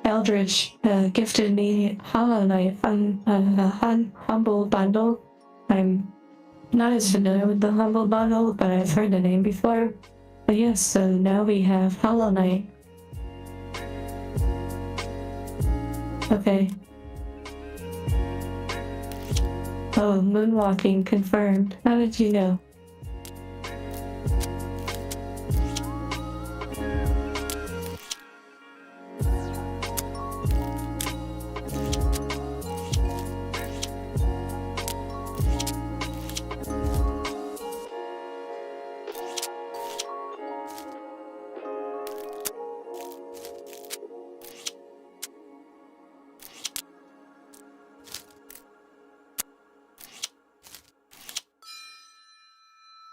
Eldridge gifted me Hollow Knight on a Humble Bundle. I'm not as familiar with the Humble Bundle, but I've heard the name before. But yes, so now we have Hollow Knight. Okay. Oh, moonwalking confirmed. How did you know?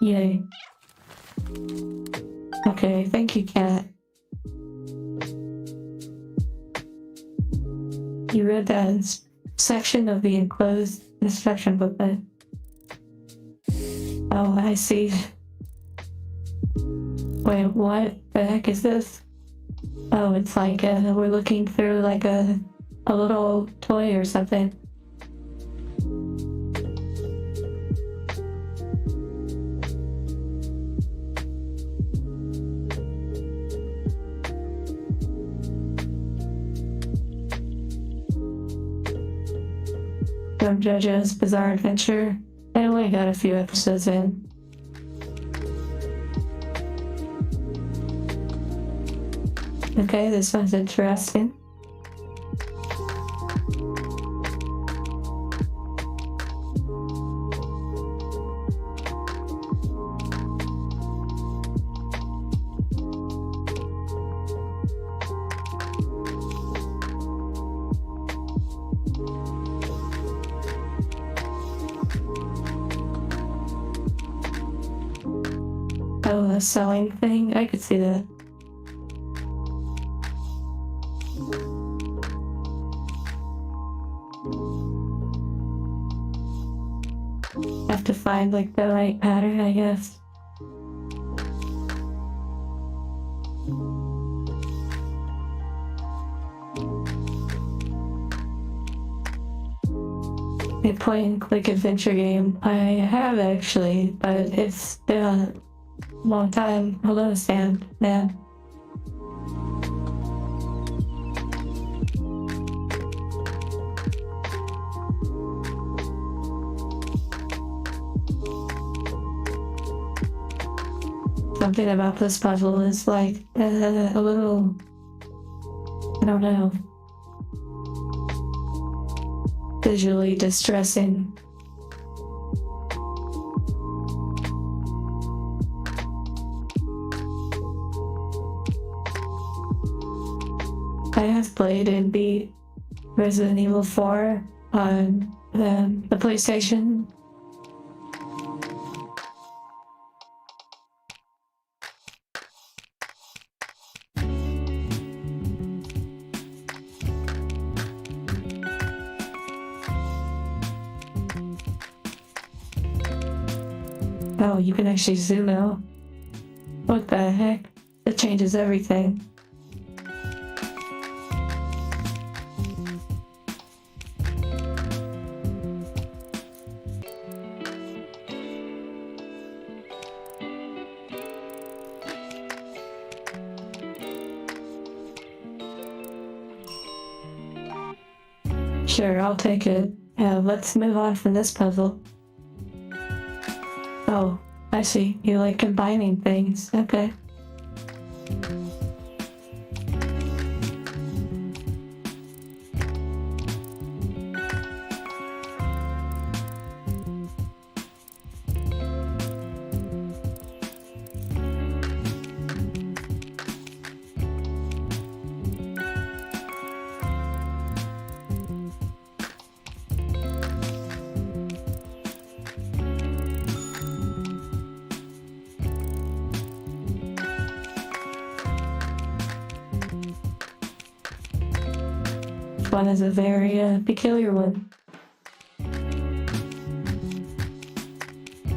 Yay. Okay, thank you, Kat. You read that section of the enclosed instruction booklet. Oh, I see. Wait, what the heck is this? Oh, it's like we're looking through like a little toy or something. From JoJo's Bizarre Adventure. I only got a few episodes in. Okay, this one's interesting. Oh, a sewing thing? I could see that. Have to find like the right pattern, I guess. A point and click adventure game. I have actually, but it's been a long time. Hello, Sam. Man. Something about this puzzle is like a little, I don't know, visually distressing. I have played and beat Resident Evil 4 on the PlayStation. Oh, you can actually zoom out. What the heck? It changes everything. Sure, I'll take it. Let's move on from this puzzle. Oh, I see. You like combining things. Okay. One is a very peculiar one.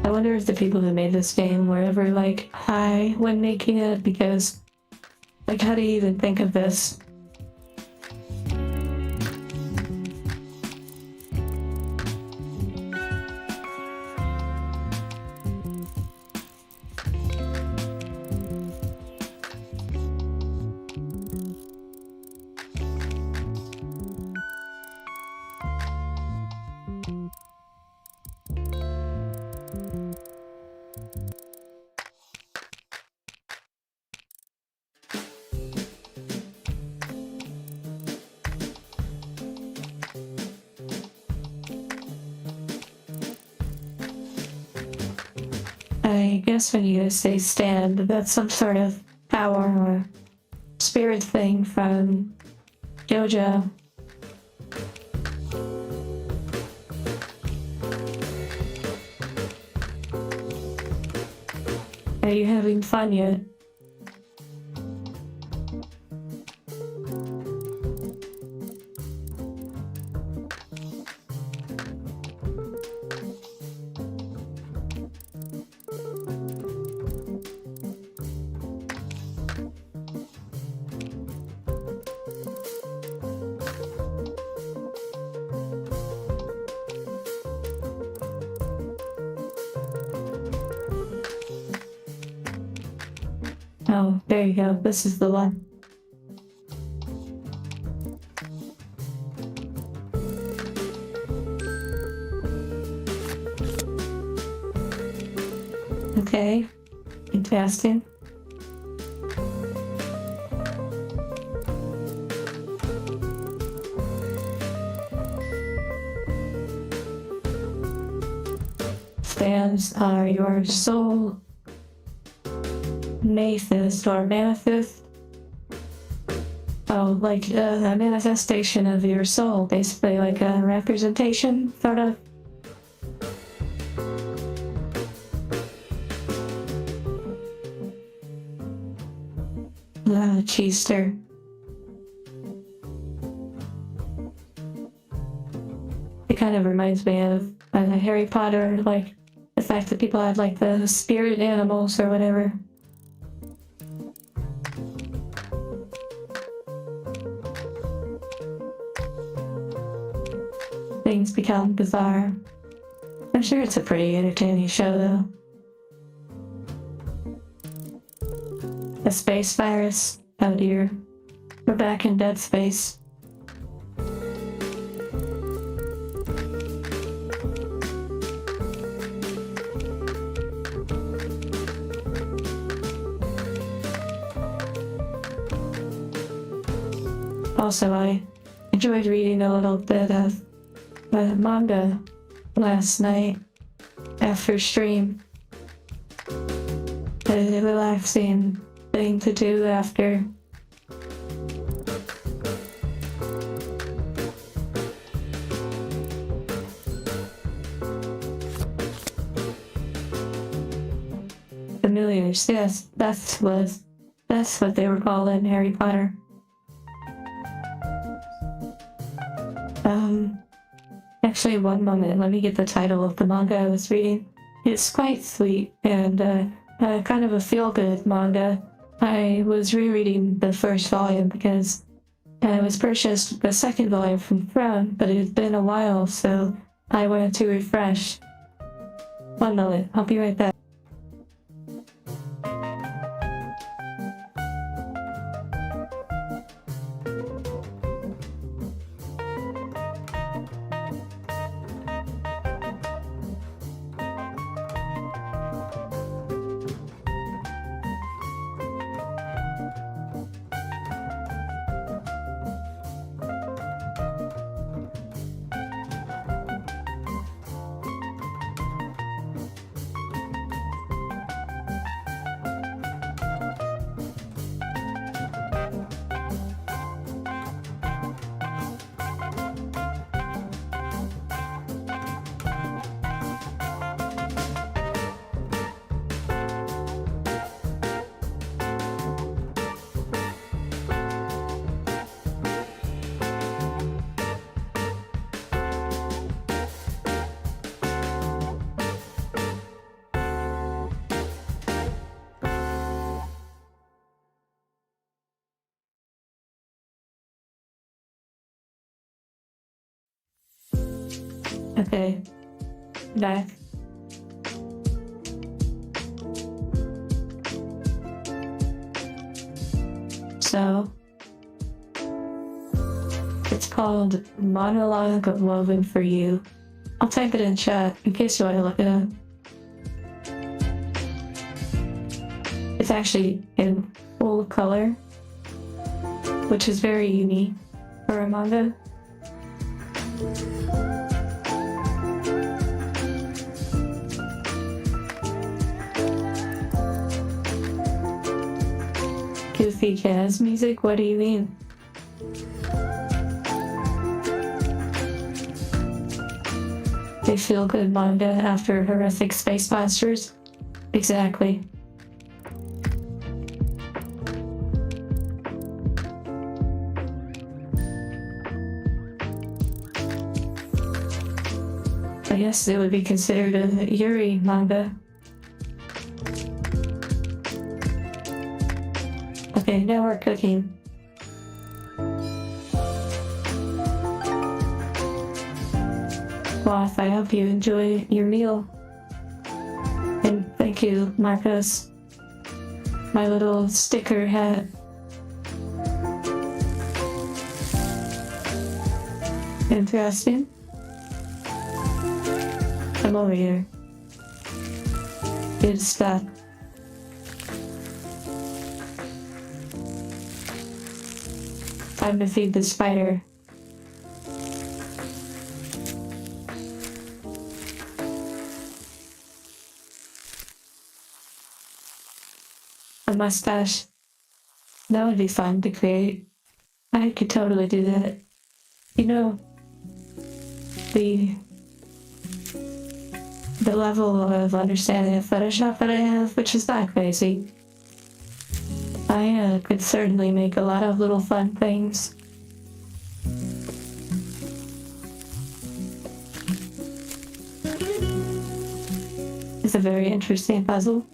I wonder if the people who made this game were ever like high when making it, because Like, how do you even think of this? I guess when you say stand, that's some sort of power or spirit thing from JoJo. Are you having fun yet? Oh, there you go. This is the one. Okay, interesting. Stands are your soul mathist or manifest. Oh, like a manifestation of your soul, basically, like a representation, sort of. Cheester. It kind of reminds me of Harry Potter, like the fact that people had like the spirit animals or whatever. Things become bizarre. I'm sure it's a pretty entertaining show though. A space virus. Oh dear. We're back in dead space. Also, I enjoyed reading a little bit of manga last night after stream. A relaxing thing to do after. Familiars, yes, that's what they were called in Harry Potter. Actually, one moment, let me get the title of the manga I was reading. It's quite sweet and kind of a feel-good manga. I was rereading the first volume because I was purchased the second volume from Throne, but it had been a while, so I wanted to refresh. One moment, I'll be right back. Okay. Back. So, it's called Monologue Woven for You. I'll type it in chat in case you want to look it up. It's actually in full color, which is very unique for a manga. Goofy jazz music? What do you mean? They feel good manga after horrific space monsters? Exactly. I guess it would be considered a Yuri manga. Okay, now we're cooking. Cloth, I hope you enjoy your meal. And thank you, Marcos. My little sticker hat. Interesting. Come over here. Good stuff. Time to feed the spider. A mustache. That would be fun to create. I could totally do that. You know, the level of understanding of Photoshop that I have, which is not crazy. I could certainly make a lot of little fun things. It's a very interesting puzzle.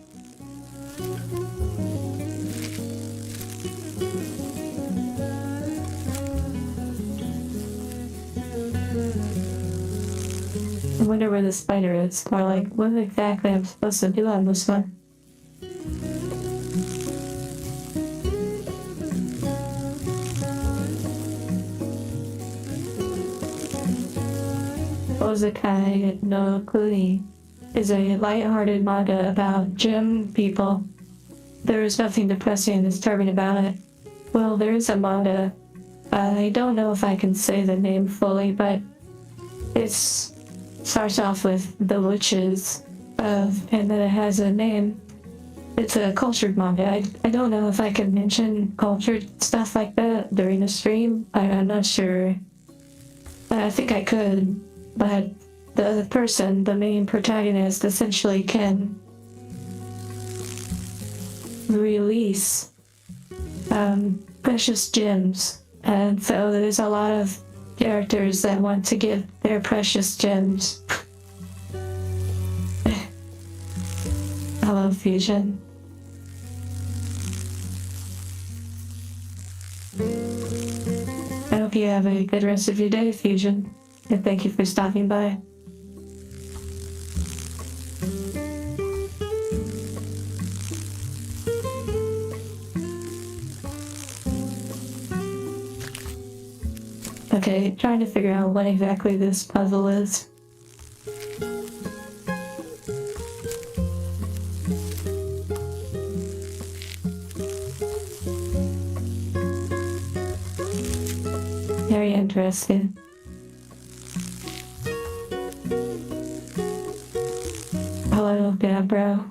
I wonder where the spider is, or like what exactly I'm supposed to do on this one. Ozakai no Kuni is a light-hearted manga about gym people. There is nothing depressing and disturbing about it. Well, there is a manga. I don't know if I can say the name fully, but it's starts off with the witches, and then it has a name. It's a cultured manga. I don't know if I can mention cultured stuff like that during a stream. I'm not sure. I think I could, but the person, the main protagonist, essentially can release precious gems. And so there's a lot of characters that want to give their precious gems. Hello, Fusion. I hope you have a good rest of your day, Fusion, and thank you for stopping by. Okay, trying to figure out what exactly this puzzle is. Very interesting. Hello, gabbro.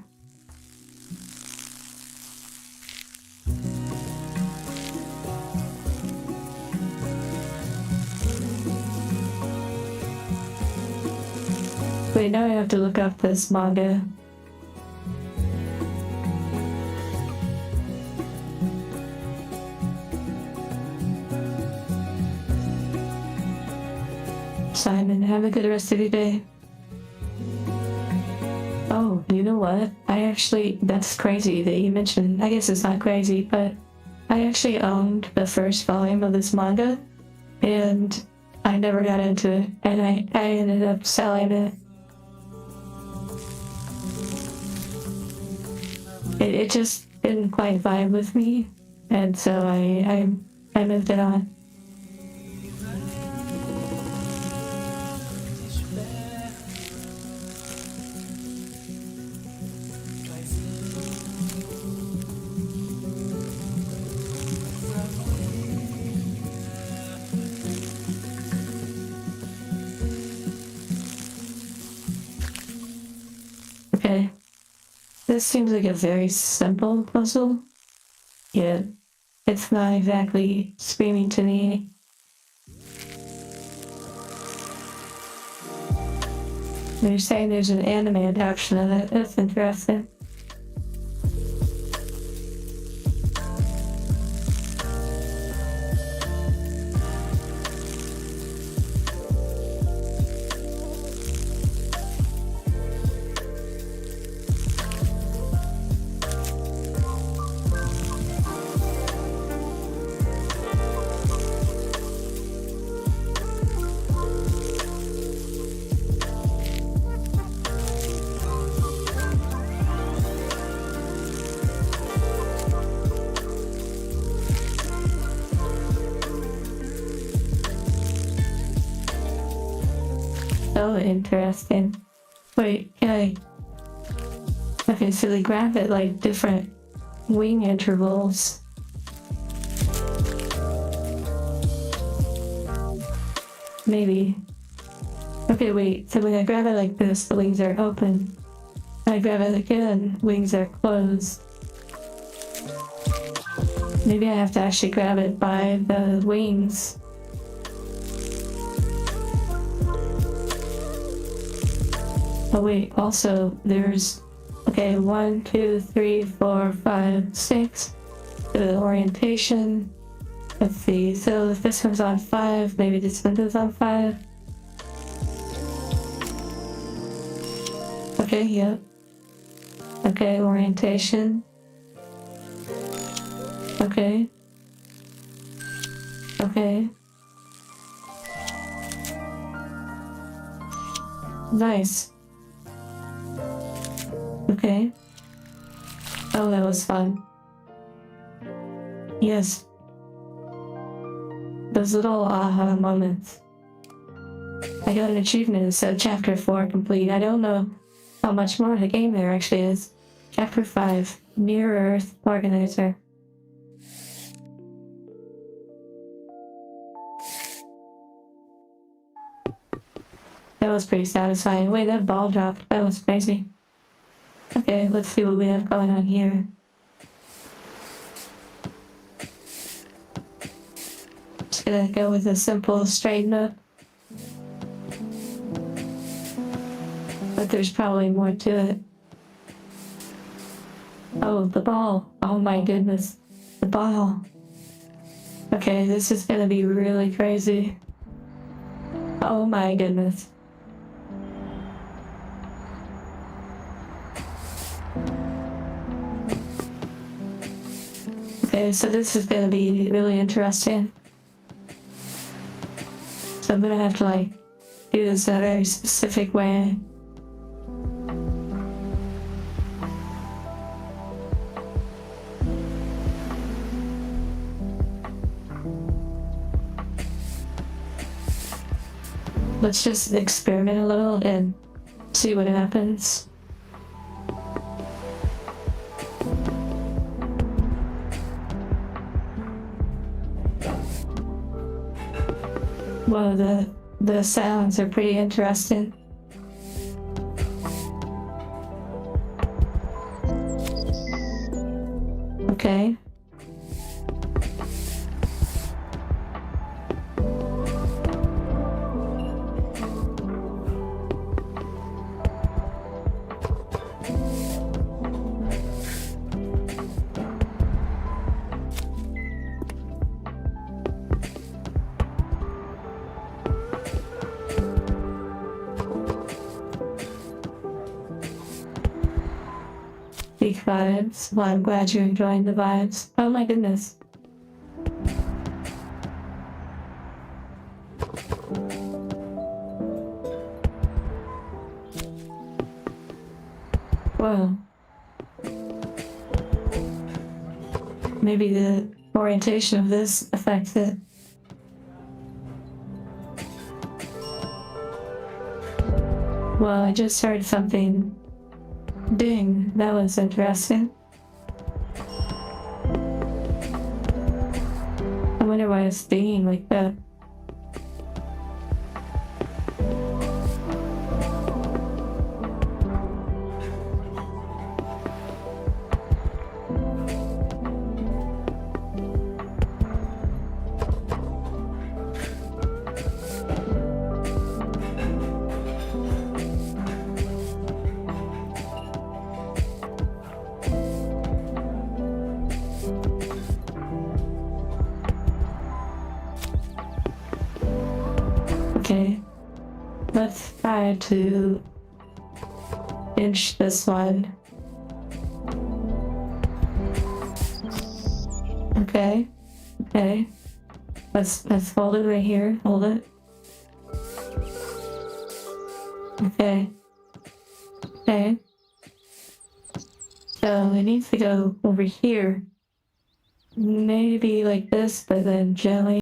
Wait, now I have to look up this manga. Simon, have a good rest of your day. Oh, you know what? That's crazy that you mentioned. I guess it's not crazy, but I actually owned the first volume of this manga, and I never got into it, and I ended up selling it. It just didn't quite vibe with me, and so I moved it on. Okay, this seems like a very simple puzzle. Yeah, it's not exactly screaming to me. They're saying there's an anime adaptation of it. That's interesting. So interesting. Wait, can I? Okay, so they grab at like different wing intervals. Maybe. Okay, wait. So when I grab it like this, the wings are open. I grab it again, wings are closed. Maybe I have to actually grab it by the wings. Oh wait, also there's, okay, 1, 2, 3, 4, 5, 6. The orientation. Let's see, so if this one's on 5, maybe this one goes on 5. Okay, yep. Okay, orientation. Okay. Okay. Nice. Okay. Oh, that was fun. Yes. Those little aha moments. I got an achievement, so chapter 4 complete. I don't know how much more of the game there actually is. Chapter 5, Near Earth Organizer. That was pretty satisfying. Wait, that ball dropped. That was crazy. Okay, let's see what we have going on here. Just gonna go with a simple straighten up. But there's probably more to it. Oh, the ball. Oh my goodness. The ball. Okay, this is gonna be really crazy. Oh my goodness. Okay, so this is gonna be really interesting. So I'm gonna have to like do this in a very specific way. Let's just experiment a little and see what happens. Well, the sounds are pretty interesting. Okay. Big vibes. Well, I'm glad you're enjoying the vibes. Oh my goodness. maybe the orientation of this affects it. Well, I just heard something ding. That was interesting. I wonder why it's dinging like that. Okay, let's try to inch this one. Okay, okay. Let's hold it right here. Hold it. Okay. Okay. So it needs to go over here. Maybe like this, but then gently.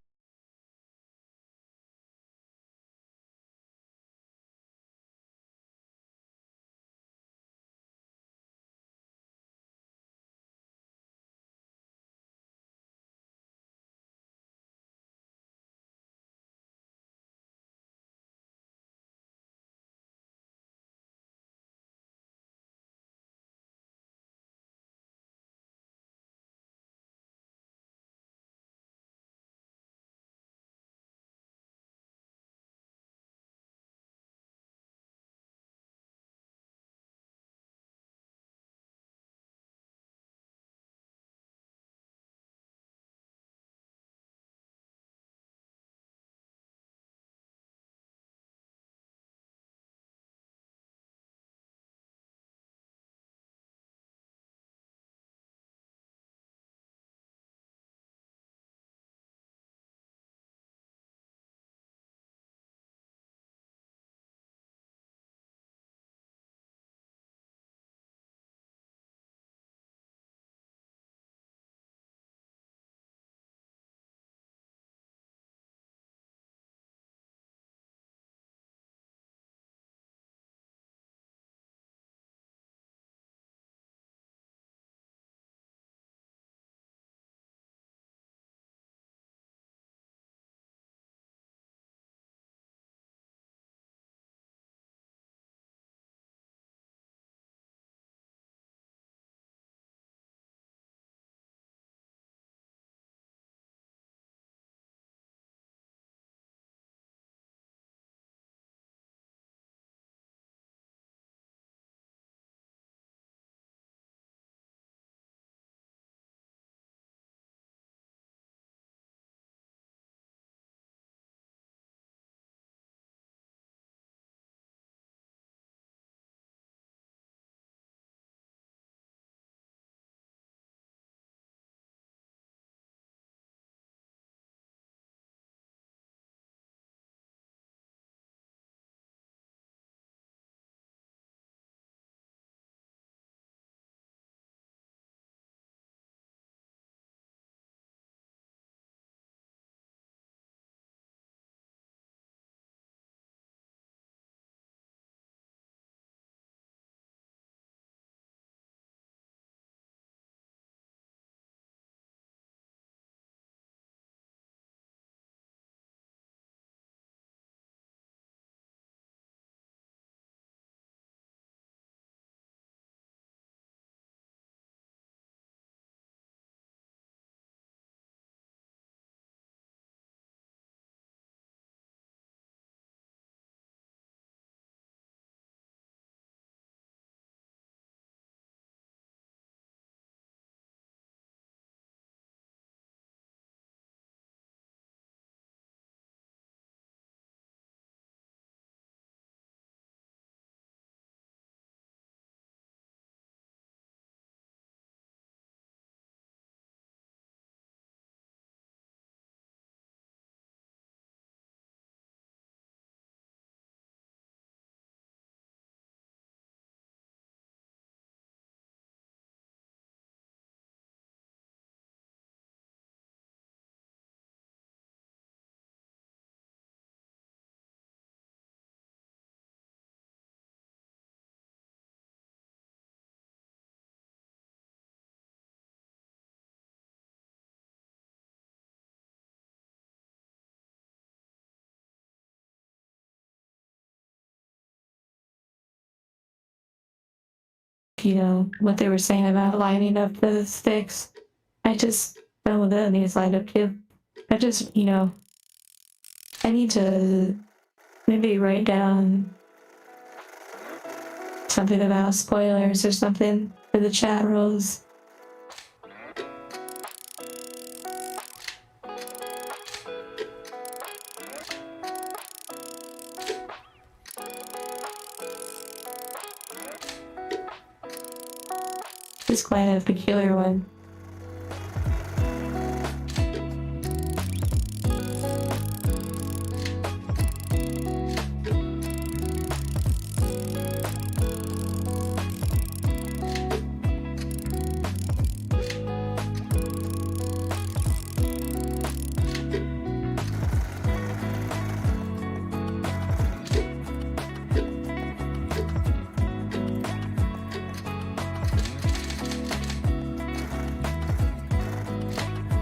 you know, what they were saying about lining up the sticks. I just know that needs lined up too. I just, you know, I need to maybe write down something about spoilers or something for the chat rules. It's quite a peculiar one.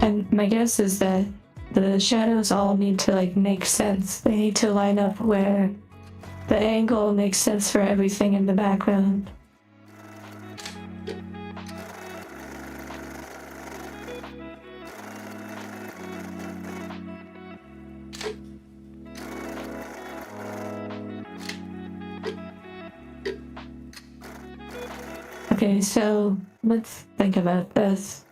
And my guess is that the shadows all need to like make sense. They need to line up where the angle makes sense for everything in the background. Okay, so let's think about this.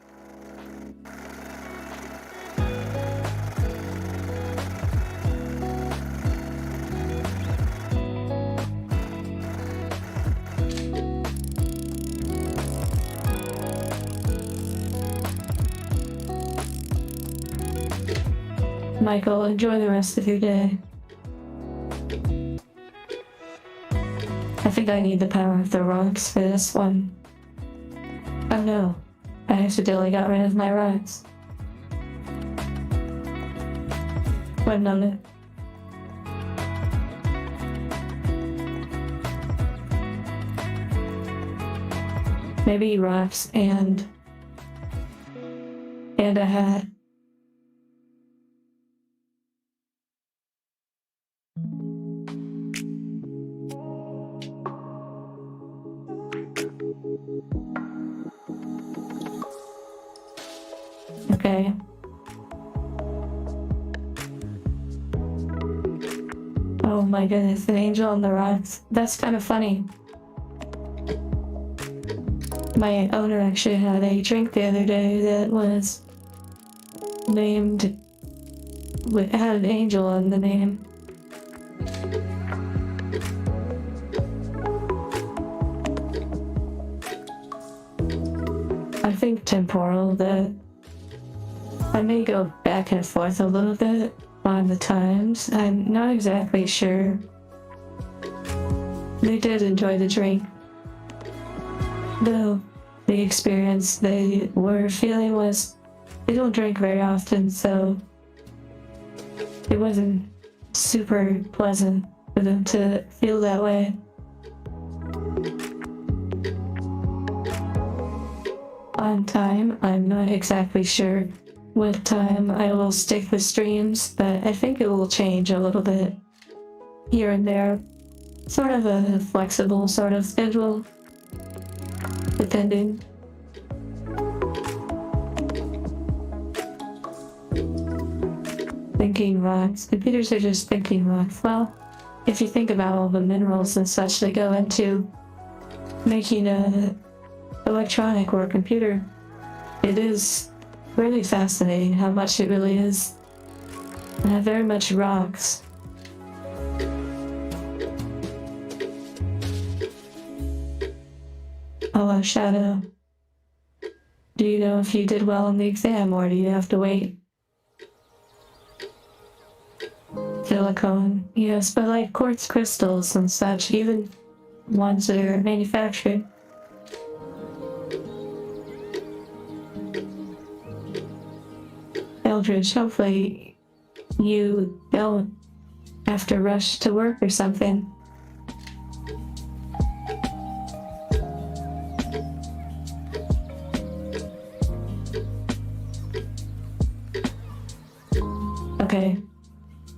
Michael, enjoy the rest of your day. I think I need the power of the rocks for this one. Oh no, I accidentally got rid of my rocks. Wait a minute. Maybe rocks and a hat. Okay. Oh my goodness, an angel on the rocks. That's kind of funny. My owner actually had a drink the other day that was named, it had an angel in the name. I think temporal, that I may go back and forth a little bit on the times. I'm not exactly sure. They did enjoy the drink, though the experience they were feeling was they don't drink very often, so it wasn't super pleasant for them to feel that way. On time, I'm not exactly sure what time I will stick with streams, but I think it will change a little bit here and there. Sort of a flexible sort of schedule, depending. Thinking rocks. Computers are just thinking rocks. Well, if you think about all the minerals and such that go into making a electronic or a computer, it is really fascinating how much it really is. And very much rocks. Hello, Shadow. Do you know if you did well on the exam, or do you have to wait? Silicone, yes, but like quartz crystals and such, even ones that are manufactured. Eldridge, hopefully you don't have to rush to work or something. Okay,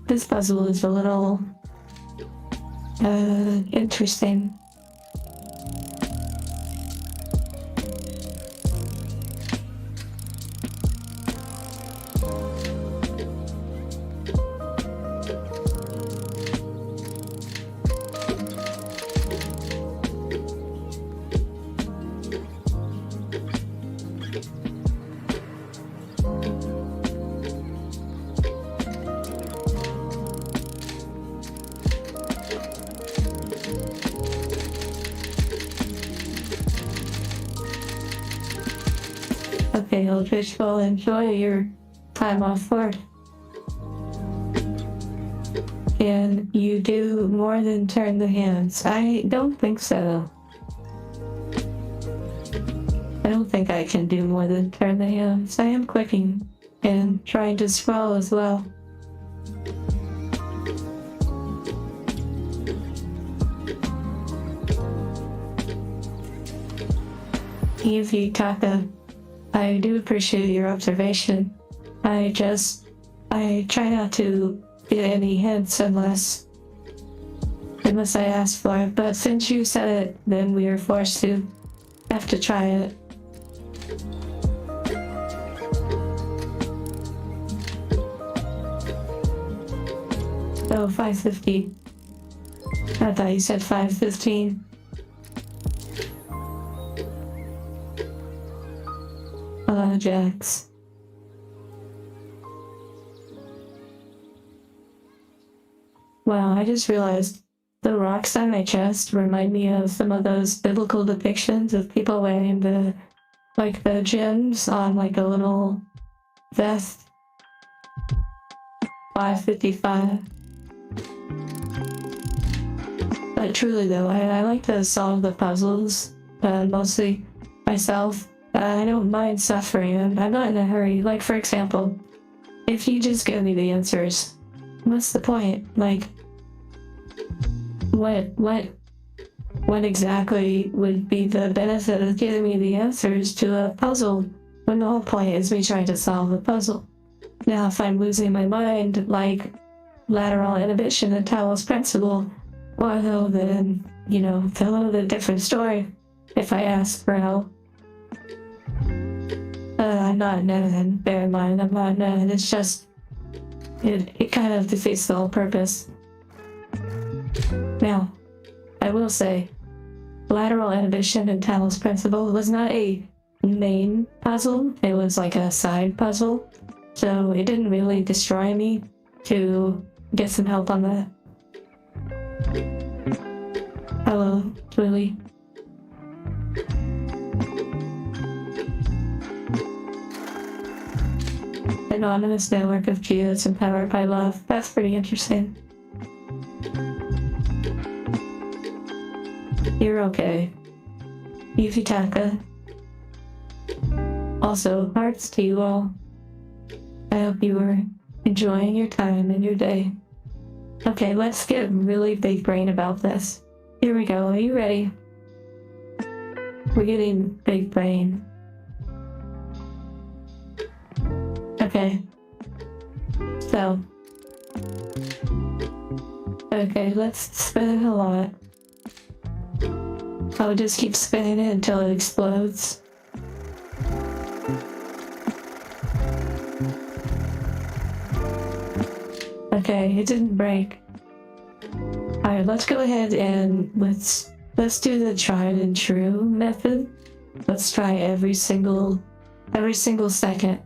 this puzzle is a little interesting. Okay, Eldritch, well, enjoy your time off work. Can you do more than turn the hands? I don't think so. I don't think I can do more than turn the hands. I am clicking and trying to scroll as well. Easy, Taka. I do appreciate your observation. I try not to get any hints unless I ask for it, but since you said it, then we are forced to have to try it. Oh, 550. I thought you said 515. Jacks. Wow, I just realized the rocks on my chest remind me of some of those biblical depictions of people wearing the gems on like a little vest. 555. But truly though, I like to solve the puzzles, mostly myself. I don't mind suffering, and I'm not in a hurry. Like, for example, if you just give me the answers, what's the point? Like, what exactly would be the benefit of giving me the answers to a puzzle when the whole point is me trying to solve the puzzle? Now, if I'm losing my mind, like lateral inhibition and Talos principle, well, then, tell a different story if I ask for help. I'm not Nan, bear in mind, I'm not Nan, it's just, it kind of defeats the whole purpose. Now, I will say, lateral inhibition and Talos principle was not a main puzzle, it was like a side puzzle, so it didn't really destroy me to get some help on that. Hello, Lily. Anonymous network of geodes empowered by love. That's pretty interesting. You're okay. Yukitaka. Also, hearts to you all. I hope you were enjoying your time and your day. Okay, let's get really big brain about this. Here we go. Are you ready? We're getting big brain. Okay. So. Okay, let's spin it a lot. I'll just keep spinning it until it explodes. Okay, it didn't break. Alright, let's go ahead and let's do the tried and true method. Let's try every single second.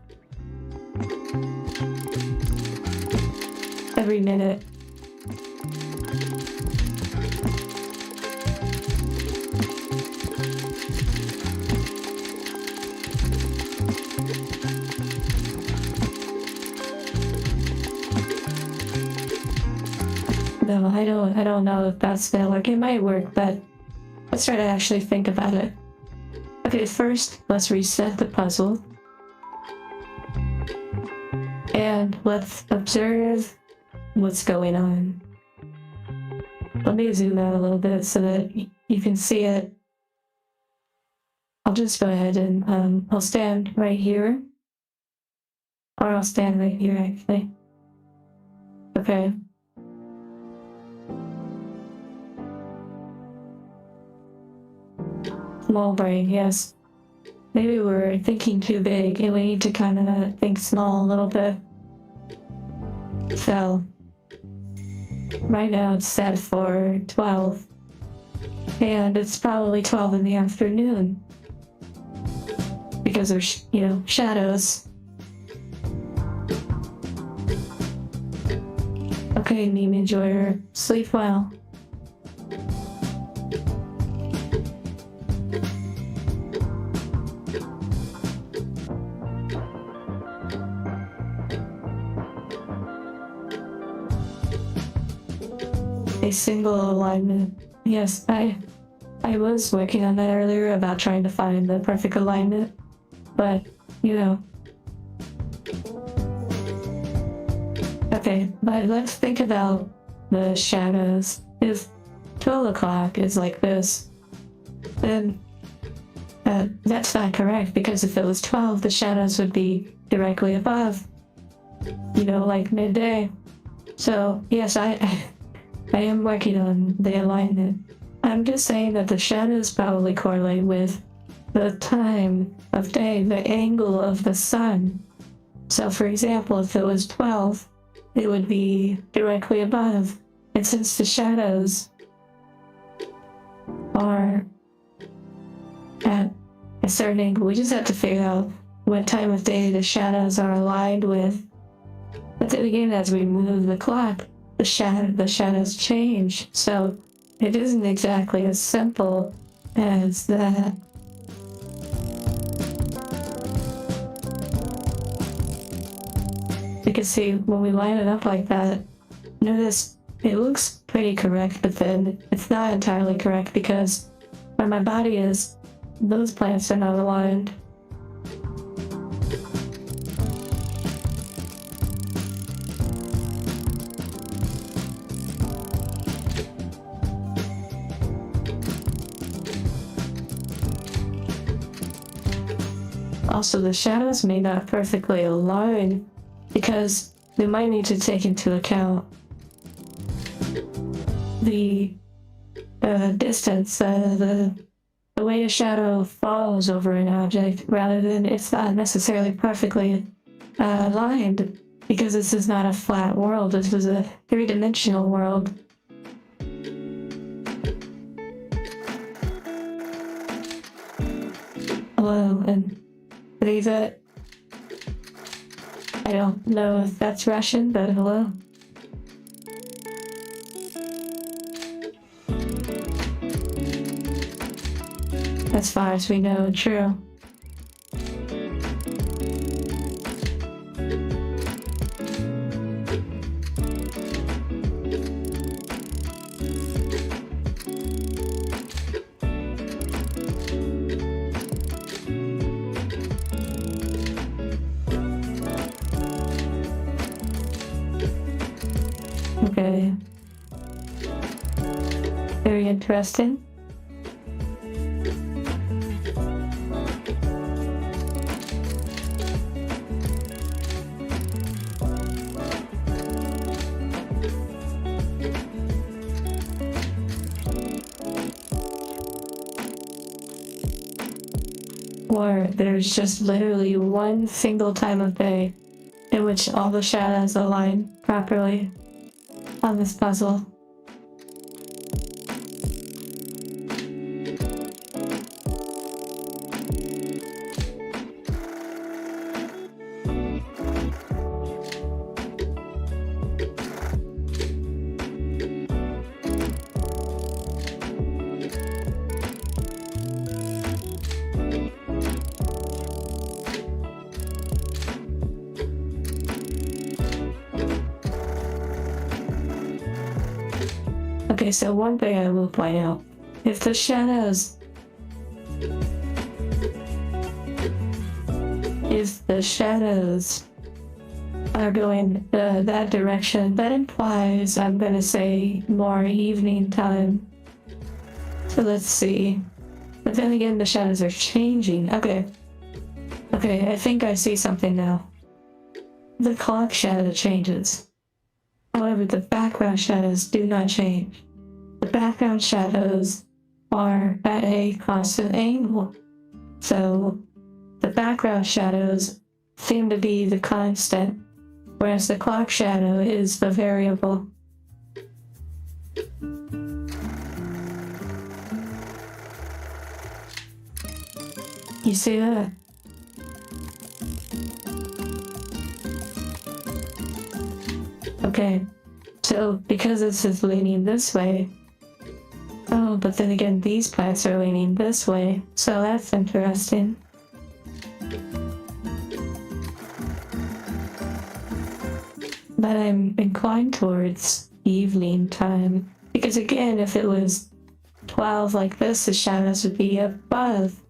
Every minute. No, I don't know if that's gonna work. It might work, but let's try to actually think about it. Okay, first, let's reset the puzzle. And let's observe what's going on. Let me zoom out a little bit so that you can see it. I'll just go ahead and I'll stand right here. Or I'll stand right here, actually. Okay. Small brain, yes. Maybe we're thinking too big and we need to kind of think small a little bit. So, right now it's set for 12. And it's probably 12 in the afternoon. Because there's, shadows. Okay, meme enjoyer, sleep well. a single alignment. Yes, I was working on that earlier about trying to find the perfect alignment, but you know. Okay, but let's think about the shadows. If 12 o'clock is like this, then that's not correct, because if it was 12, the shadows would be directly above, like midday. So yes, I am working on the alignment. I'm just saying that the shadows probably correlate with the time of day, the angle of the sun. So for example, if it was 12, it would be directly above. And since the shadows are at a certain angle, we just have to figure out what time of day the shadows are aligned with. But then again, as we move the clock, the shadows change. So it isn't exactly as simple as that. You can see when we line it up like that, notice it looks pretty correct, but then it's not entirely correct, because where my body is, those plants are not aligned. Also, the shadows may not perfectly align, because we might need to take into account the distance, the way a shadow falls over an object, rather than it's not necessarily perfectly aligned, because this is not a flat world, this is a three-dimensional world. Hello, and believe it. I don't know if that's Russian, but hello. As far as we know, true. Okay. Very interesting. Or there's just literally one single time of day in which all the shadows align properly on this puzzle. Okay, so one thing I will point out, if the shadows are going that direction, that implies, I'm gonna say, more evening time. So let's see. But then again, the shadows are changing. Okay, I think I see something now. The clock shadow changes. However, the background shadows do not change. The background shadows are at a constant angle. So the background shadows seem to be the constant, whereas the clock shadow is the variable. You see that? Okay, so because this is leaning this way, oh, but then again, these plants are leaning this way, so that's interesting. But I'm inclined towards evening time, Because again, if it was 12 like this, the shadows would be above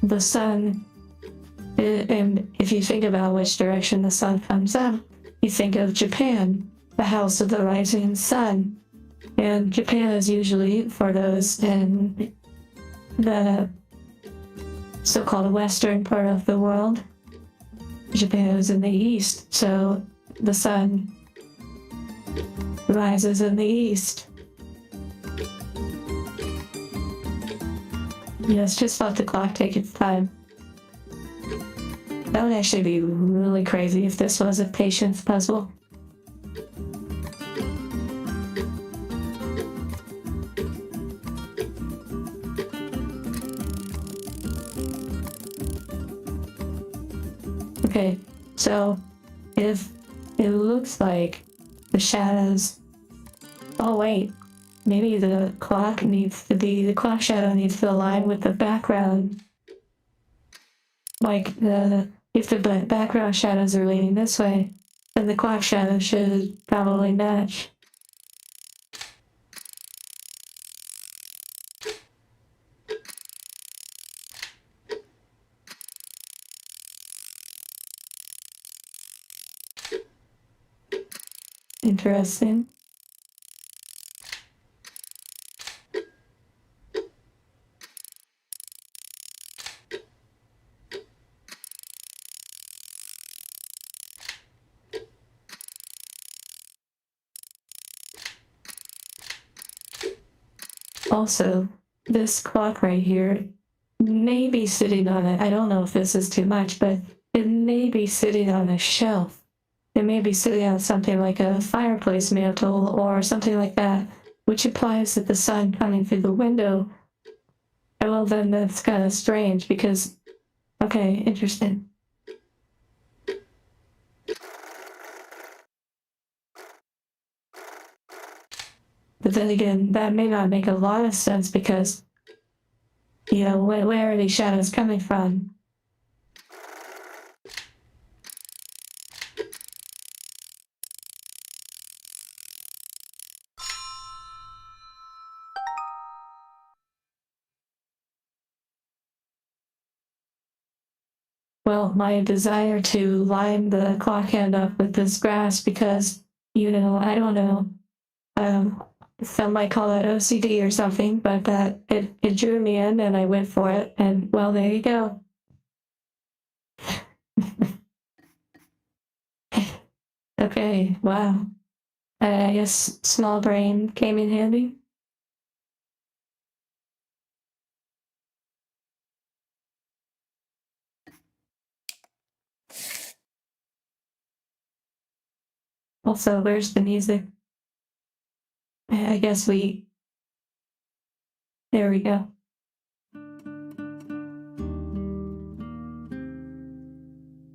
the sun. And if you think about which direction the sun comes up, you think of Japan, the house of the rising sun. And Japan is usually, for those in the so-called western part of the world, Japan is in the east, so the sun rises in the east. Yes, just let the clock take its time. That would actually be really crazy if this was a patience puzzle. Okay, so if it looks like the shadows... Oh wait, maybe the clock shadow needs to align with the background. Like, if the background shadows are leaning this way, then the clock shadow should probably match. Interesting. Also, this clock right here may be sitting on it. I don't know if this is too much, but it may be sitting on a shelf. It may be sitting on something like a fireplace mantle or something like that, which implies that the sun coming through the window. Well, then that's kind of strange because, okay, interesting. But then again, that may not make a lot of sense because, you know, where are these shadows coming from? Well, my desire to line the clock hand up with this grass because, you know, I don't know, some might call it OCD or something, but that it drew me in and I went for it, and well, there you go. Okay, wow. I guess small brain came in handy. Also, where's the music? I guess there we go.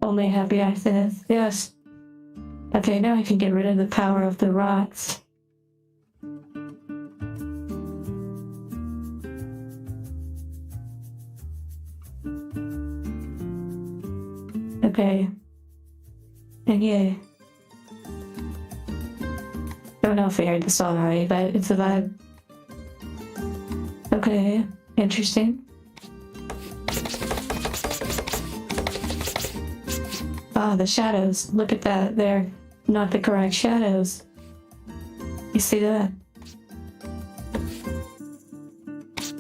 Only happy accidents, yes. Okay, now I can get rid of the power of the rocks. Okay. And yeah. Don't know if I heard the song already, but it's a vibe. Okay, interesting. Ah, the shadows. Look at that. They're not the correct shadows. You see that?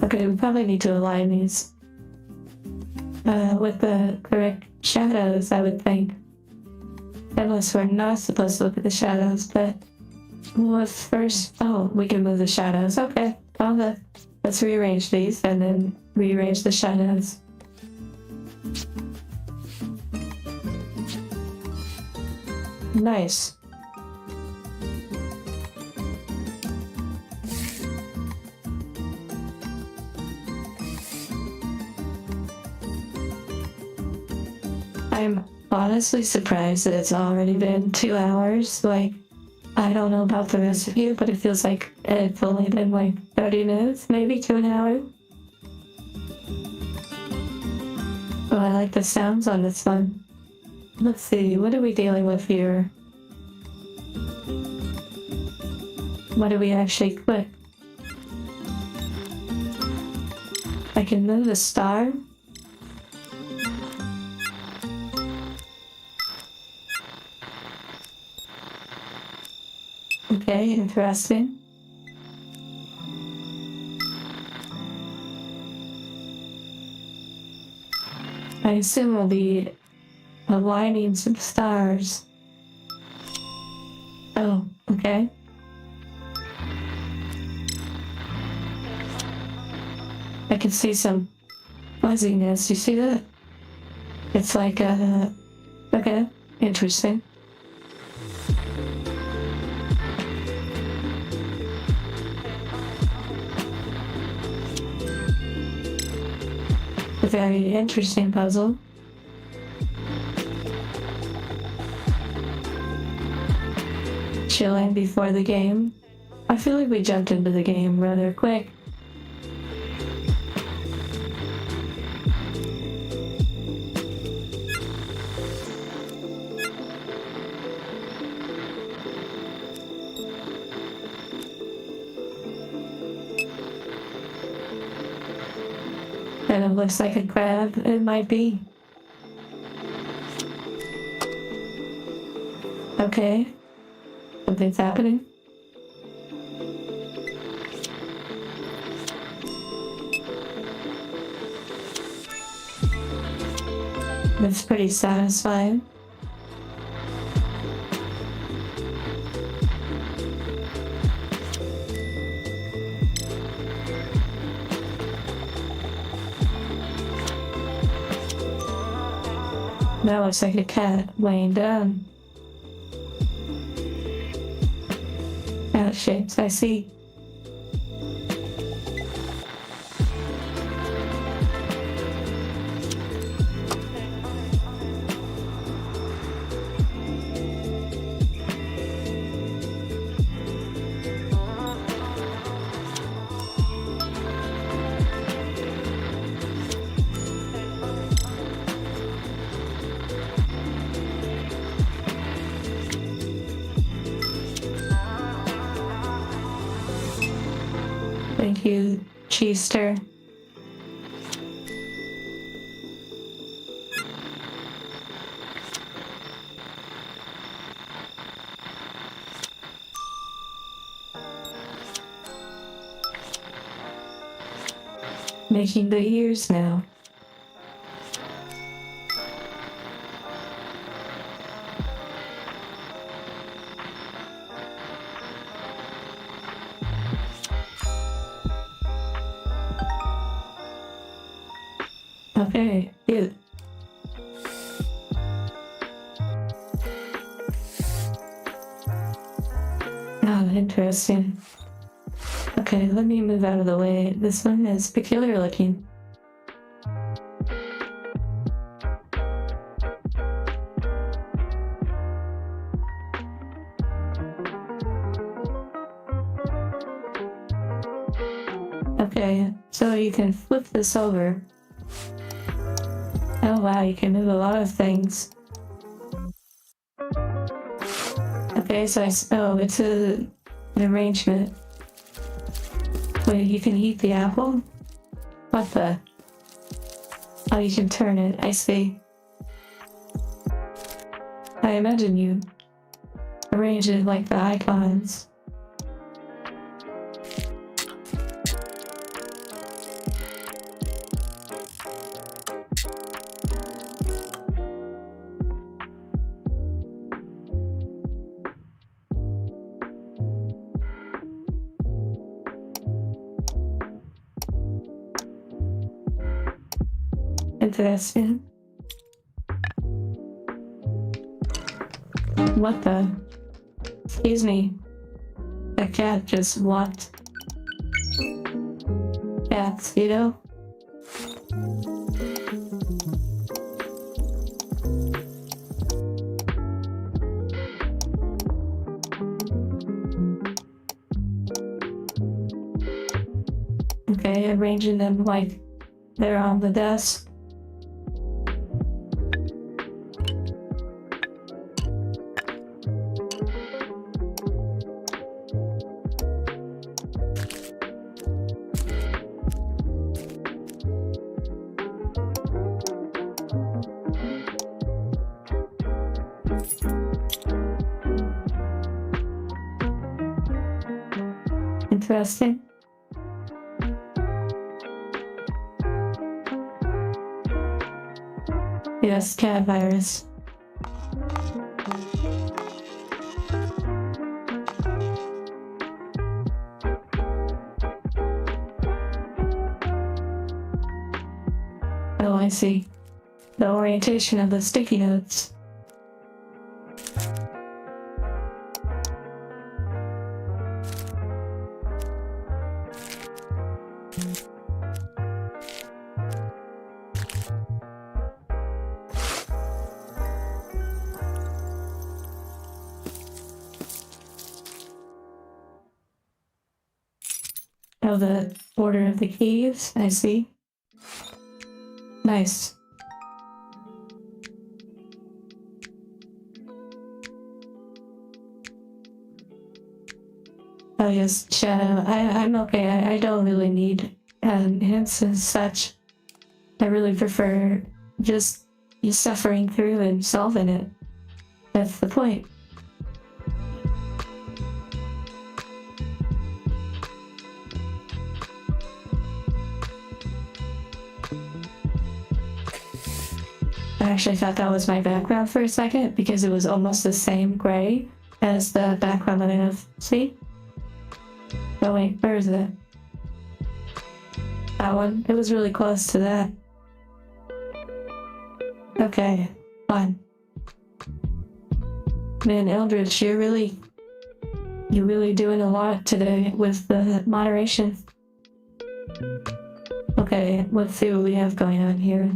Okay, we probably need to align these with the correct shadows, I would think. Unless we're not supposed to look at the shadows, but what's first? Oh, we can move the shadows. Okay, well, let's rearrange these and then rearrange the shadows. Nice. I'm honestly surprised that it's already been 2 hours. Like, I don't know about the rest of you, but it feels like it's only been like 30 minutes, maybe to an hour. Oh, I like the sounds on this one. Let's see, what are we dealing with here? What do we actually click? I can move the star. Okay, interesting. I assume we'll be aligning some stars. Oh, okay. I can see some fuzziness. You see that? It's like okay, interesting. A very interesting puzzle. Chilling before the game. I feel like we jumped into the game rather quick. Kind of looks like a crab. It might be. Okay. Something's happening. That's pretty satisfying. That looks like a cat laying down. Cat shapes, I see. Thank you, Cheester. Making the ears now. Okay, cute. Oh, interesting. Okay, let me move out of the way. This one is peculiar looking. Okay, so you can flip this over. Oh wow, you can move a lot of things. Okay, so it's an arrangement. Wait, you can eat the apple? What the? Oh, you can turn it, I see. I imagine you arrange it like the icons. Interesting. What the? Excuse me. The cat just walked. Cats, you know? Okay, arranging them like they're on the desk. interesting. Yes, cat virus. Oh, I see. The orientation of the sticky notes. Oh, the order of the keys, I see. Nice. Oh yes, Shadow. I'm okay. I don't really need hints as such. I really prefer just you suffering through and solving it. That's the point. I actually thought that was my background for a second because it was almost the same gray as the background that I have. See? Oh wait, where is it? That one. It was really close to that. Okay, fine. Man, Eldridge, you're really doing a lot today with the moderation. Okay, let's see what we have going on here.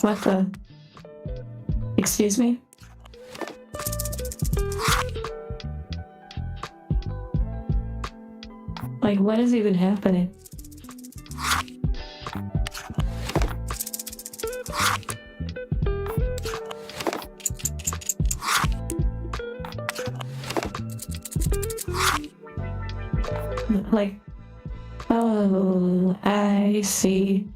What the? Excuse me? Like, what is even happening? Like, oh, I see.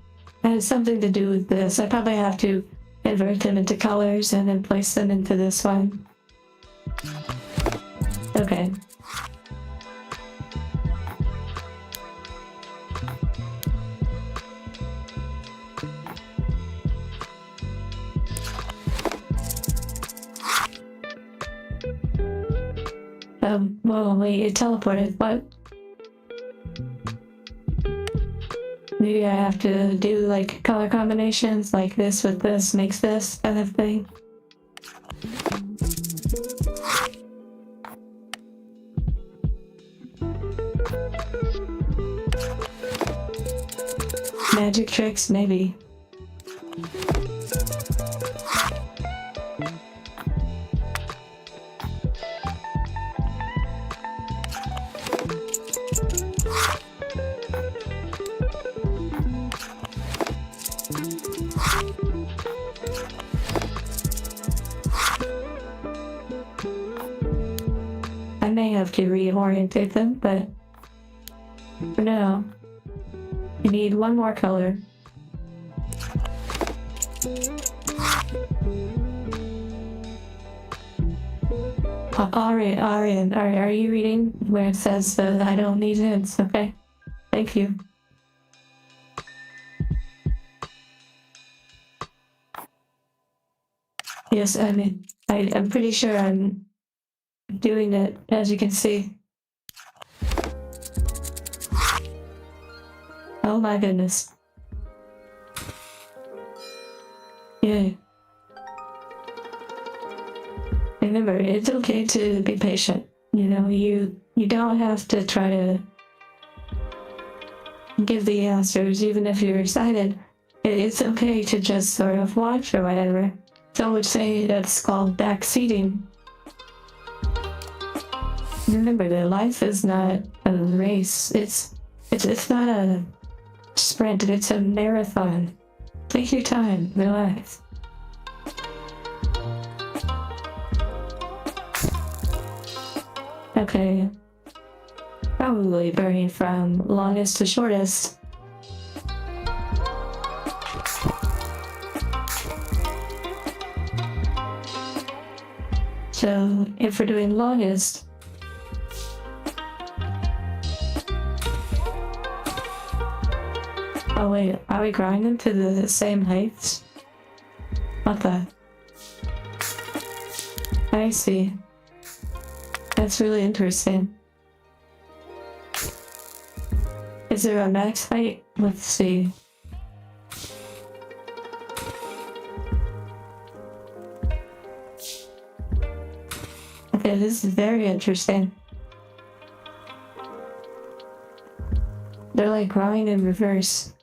It has something to do with this. I probably have to invert them into colors and then place them into this one. Okay. Well, wait, it teleported. What? Maybe I have to do like color combinations, like this with this makes this kind of thing. Magic tricks, maybe. I may have to reorientate them, but for now, you need one more color. Arian, are you reading where it says that I don't need hints? Okay, thank you. Yes, I mean, I'm pretty sure I'm doing it, as you can see. Oh my goodness. Yeah. Remember, it's okay to be patient. You know, you don't have to try to give the answers, even if you're excited. It's okay to just sort of watch or whatever. Some would say that's called backseating. Remember that life is not a race. It's not a sprint. It's a marathon. Take your time. Relax. Okay. Probably burning from longest to shortest. So if we're doing longest, oh wait, are we grinding to the same heights? What the? I see. That's really interesting. Is there a max height? Let's see. Okay, this is very interesting. They're like growing in reverse.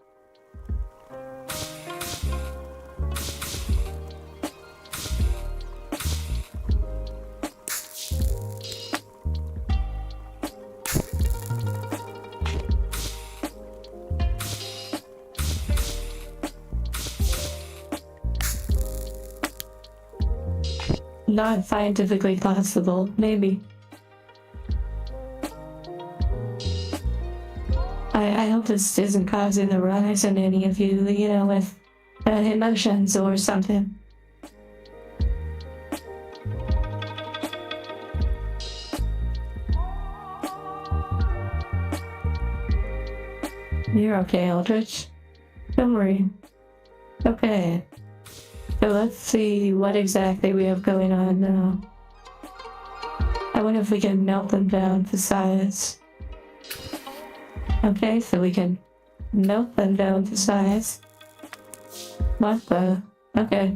Not scientifically possible, maybe. I hope this isn't causing a rise in any of you, you know, with emotions or something. You're okay, Eldritch. Don't worry. Okay. So let's see what exactly we have going on now. I wonder if we can melt them down to size. Okay, so we can melt them down to size. What the? Okay.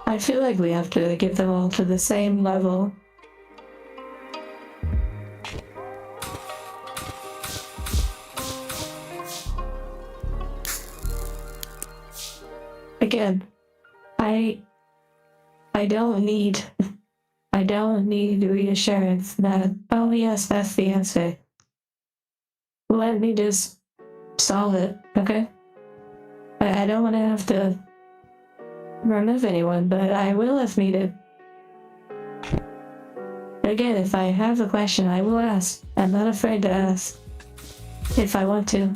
I feel like we have to get them all to the same level. Again, I don't need reassurance that, oh yes, that's the answer. Let me just solve it, okay? I don't want to have to remove anyone, but I will if needed. Again, if I have a question, I will ask. I'm not afraid to ask. If I want to.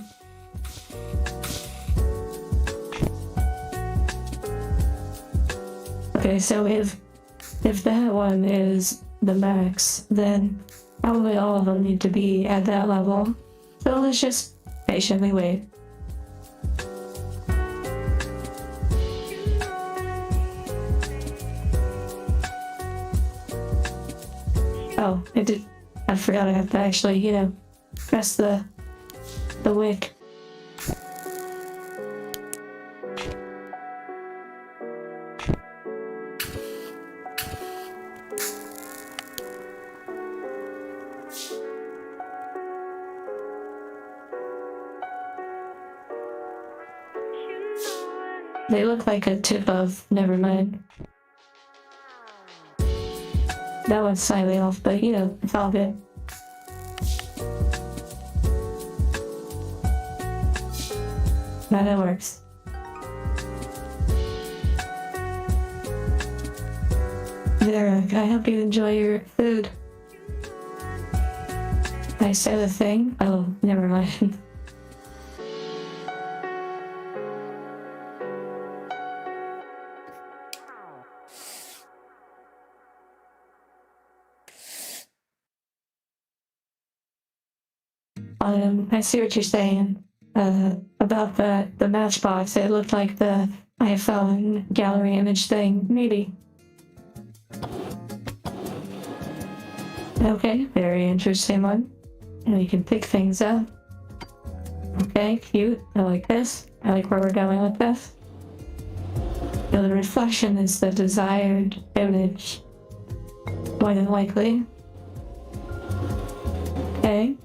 Okay, so if that one is the max, then probably all of them need to be at that level. So let's just patiently wait. Oh, I forgot I have to actually, you know, press the wick. They look like a tip of, never mind. That one's slightly off, but you know, it's all good. Now that works. There, I hope you enjoy your food. I said a thing? Oh, never mind. I see what you're saying about the matchbox. It looked like the iPhone gallery image thing, maybe. Okay, very interesting one. And we can pick things up. Okay, cute. I like this. I like where we're going with this. So the reflection is the desired image. More than likely. Okay.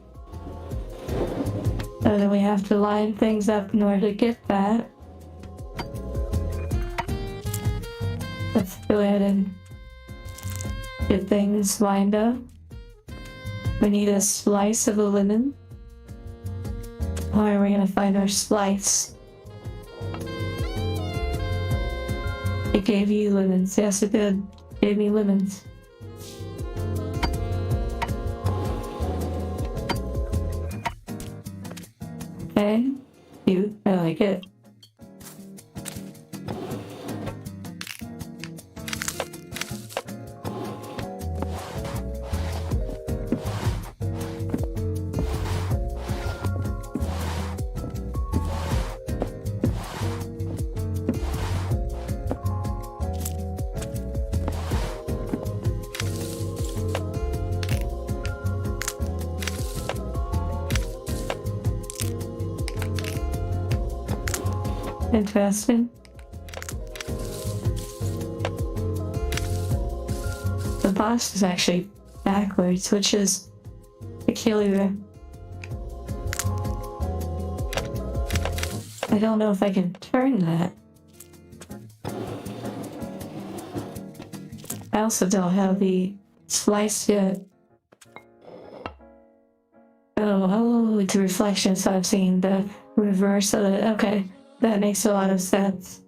So then we have to line things up in order to get that. Let's go ahead and get things lined up. We need a slice of a lemon. Where are we gonna find our slice? It gave you lemons. Yes, it did. It gave me lemons. Okay, cute. I like it. Interesting. The box is actually backwards, which is peculiar. I don't know if I can turn that. I also don't have the slice yet. Oh, it's a reflection, so I've seen the reverse of it. Okay, that makes a lot of sense.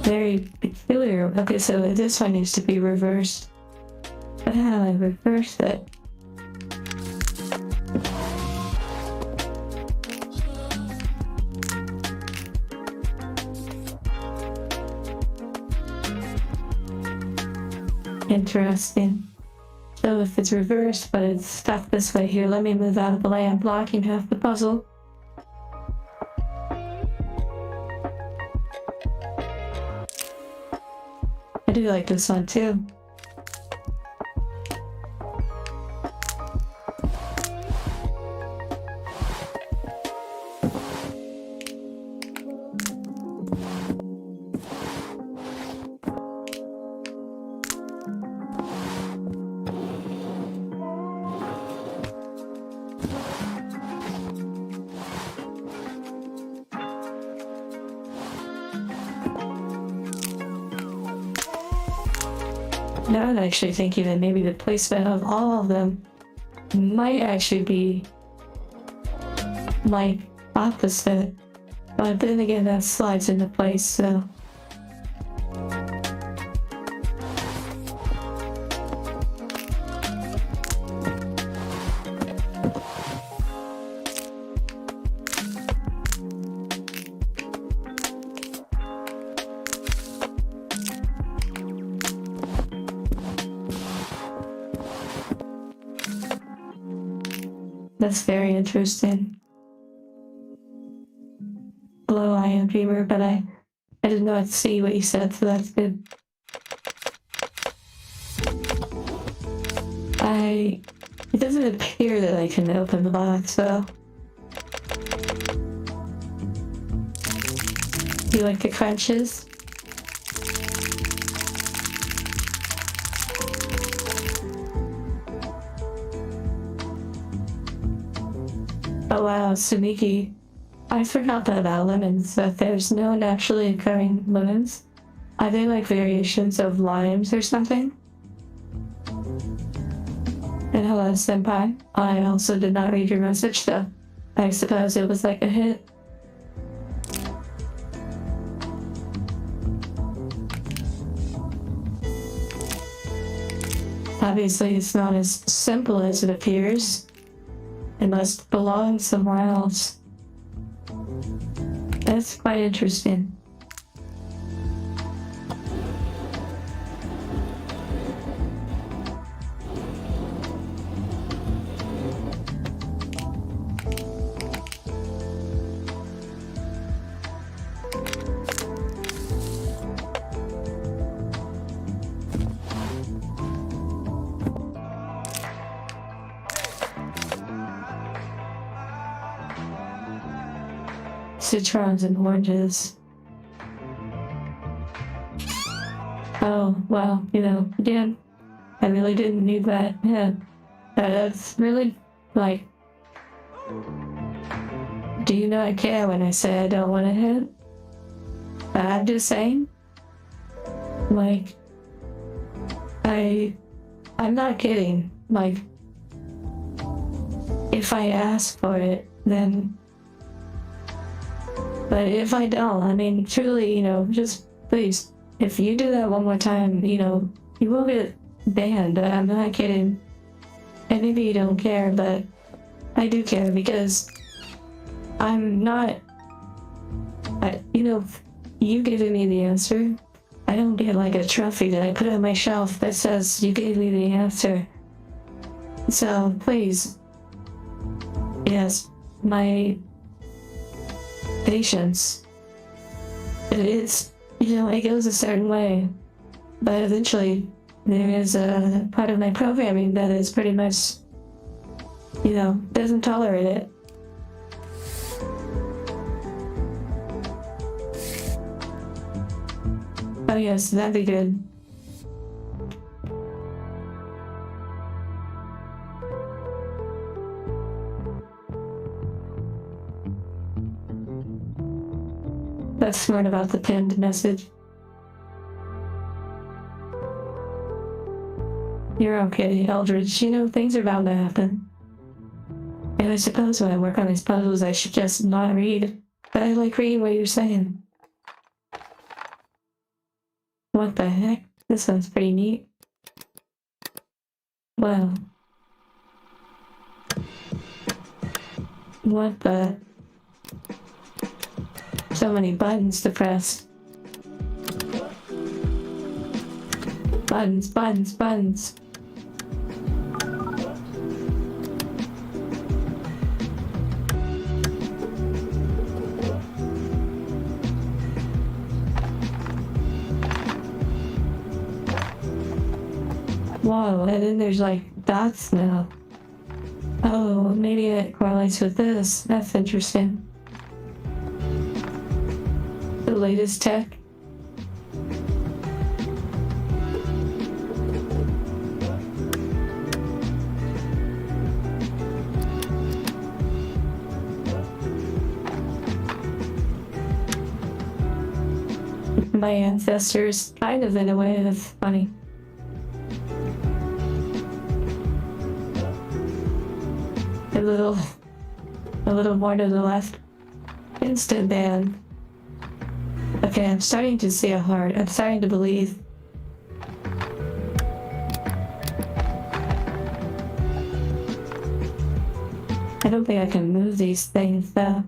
Very peculiar. Okay, so this one needs to be reversed. But how do I reverse it? Interesting. So if it's reversed, but it's stuck this way here, let me move out of the way. I'm blocking half the puzzle. I do like this one too. Now I'm actually thinking that maybe the placement of all of them might actually be like opposite. But then again, that slides into place, so. That's very interesting. Hello, I am Dreamer, but I did not see what you said, so that's good. It doesn't appear that I can open the box, so. Do you like the crunches? Oh wow, sneaky. I forgot that about lemons, that there's no naturally occurring lemons. Are they like variations of limes or something? And hello, senpai. I also did not read your message though. I suppose it was like a hit. Obviously, it's not as simple as it appears. It must belong somewhere else. That's quite interesting. Citrons and oranges. Oh, well, again, I really didn't need that. Yeah. That's really, like, do you not care when I say I don't want to hit? I'm just saying. Like, I'm not kidding. Like, if I ask for it, then. But if I don't, I mean, truly, just please, if you do that one more time, you will get banned. I'm not kidding. And maybe you don't care, but I do care because I'm not, you giving me the answer. I don't get like a trophy that I put on my shelf that says you gave me the answer. So please, yes, my patience. It is, it goes a certain way. But eventually, there is a part of my programming that is pretty much, doesn't tolerate it. Oh yes, that'd be good. That's smart about the pinned message. You're okay, Eldridge. Things are bound to happen. And I suppose when I work on these puzzles, I should just not read. But I like reading what you're saying. What the heck? This one's pretty neat. Wow. What the? So many buttons to press. Buttons, buttons, buttons. Whoa, and then there's like dots now. Oh, maybe it correlates with this. That's interesting. The latest tech. My ancestors, kind of in a way, that's funny. A little more to the left. Instant ban. Okay, I'm starting to see a heart. I'm starting to believe. I don't think I can move these things though.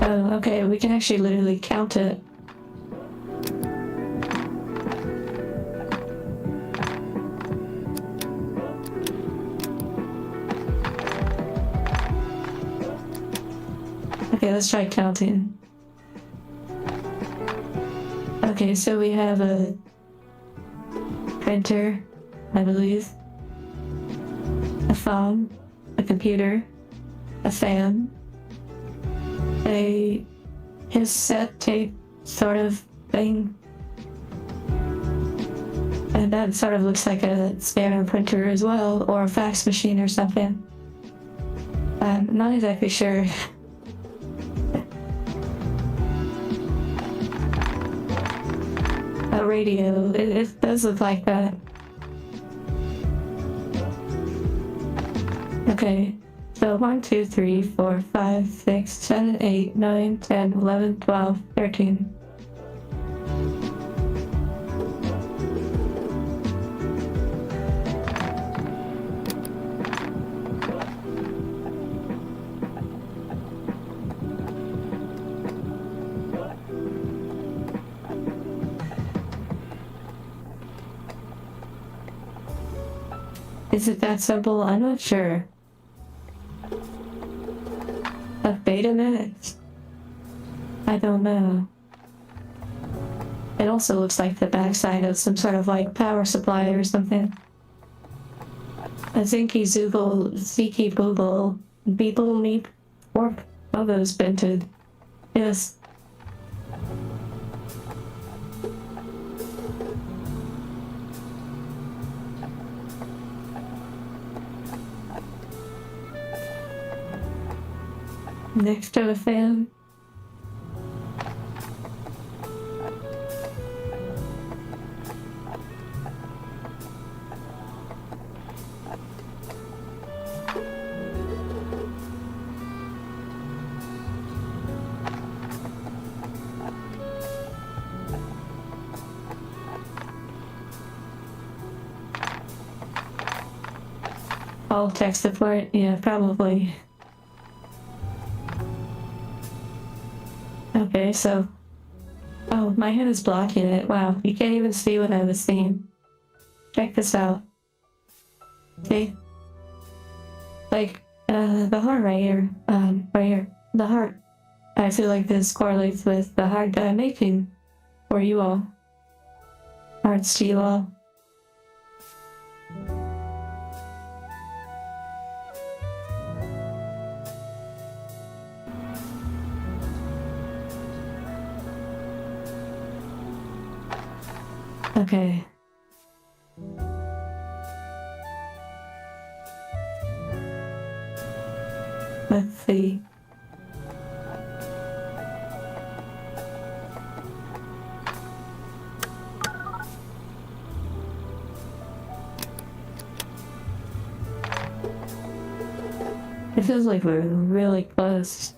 Oh, okay, we can actually literally count it. Okay, let's try counting. Okay, so we have a printer, I believe, a phone, a computer, a fan, a cassette tape sort of thing, and that sort of looks like a scanner printer as well, or a fax machine or something. I'm not exactly sure. A radio, it does look like that. Okay. So 1, 2, 3, 4, 5, 6, 7, 8, 9, 10, 11, 12, 13. Is it that simple? I'm not sure. A Betamax? I don't know. It also looks like the backside of some sort of like power supply or something. A Zinky Zoogle, Ziki Boogle, Beeple Meep, Warp, all those vented. Yes. Next to the fan. Call tech support? Yeah, probably. Okay, so... Oh, my head is blocking it. Wow, you can't even see what I was seeing. Check this out. See? Like, the heart right here. Right here. The heart. I feel like this correlates with the heart that I'm making for you all. Hearts to you all. Okay. Let's see. It feels like we're really close.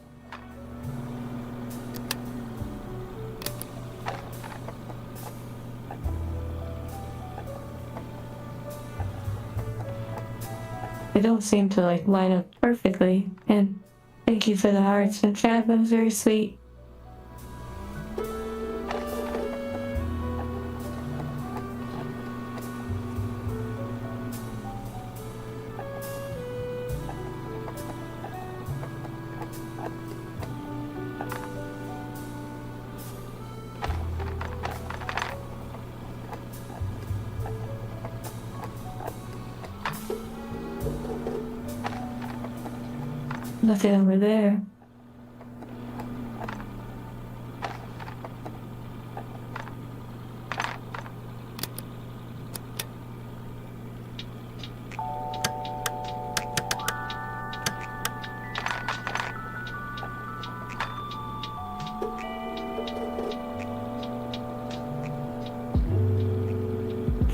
They don't seem to like line up perfectly, and thank you for the hearts and chat, that was very sweet. Nothing over there.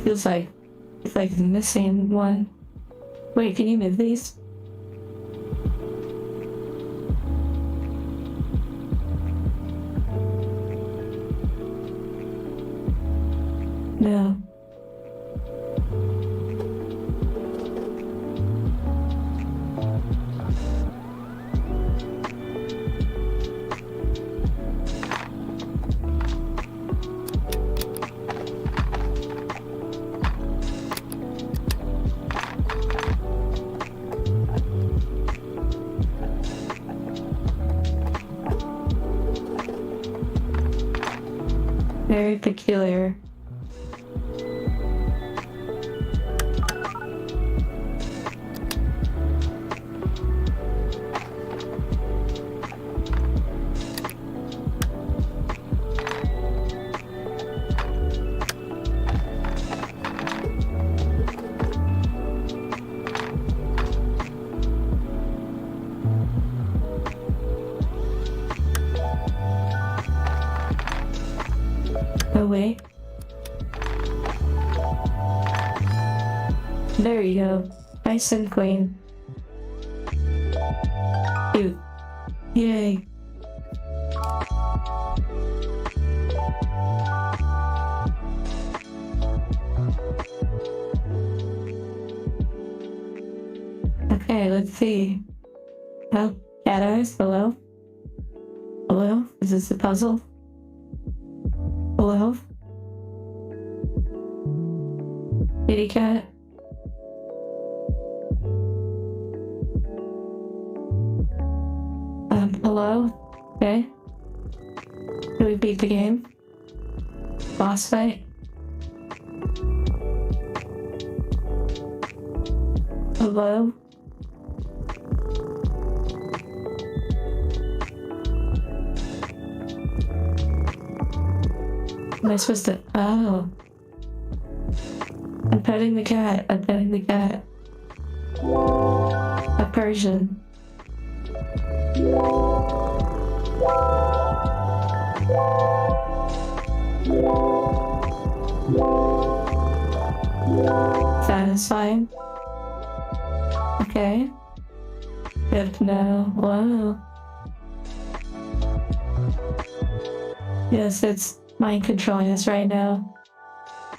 Feels like it's like missing one. Wait, can you move these? No. Very peculiar. Oh wait. There you go. Nice and clean. Cute. Yay. Okay, let's see. Oh, cat eyes. Hello? Hello? Is this a puzzle? Hello? Kitty cat? Hello? Okay. Can we beat the game? Boss fight? Hello? Am I supposed to? Oh. I'm petting the cat. I'm petting the cat. A Persian. Satisfying. Okay. Good to know. Wow. Yes, it's mind controlling us right now.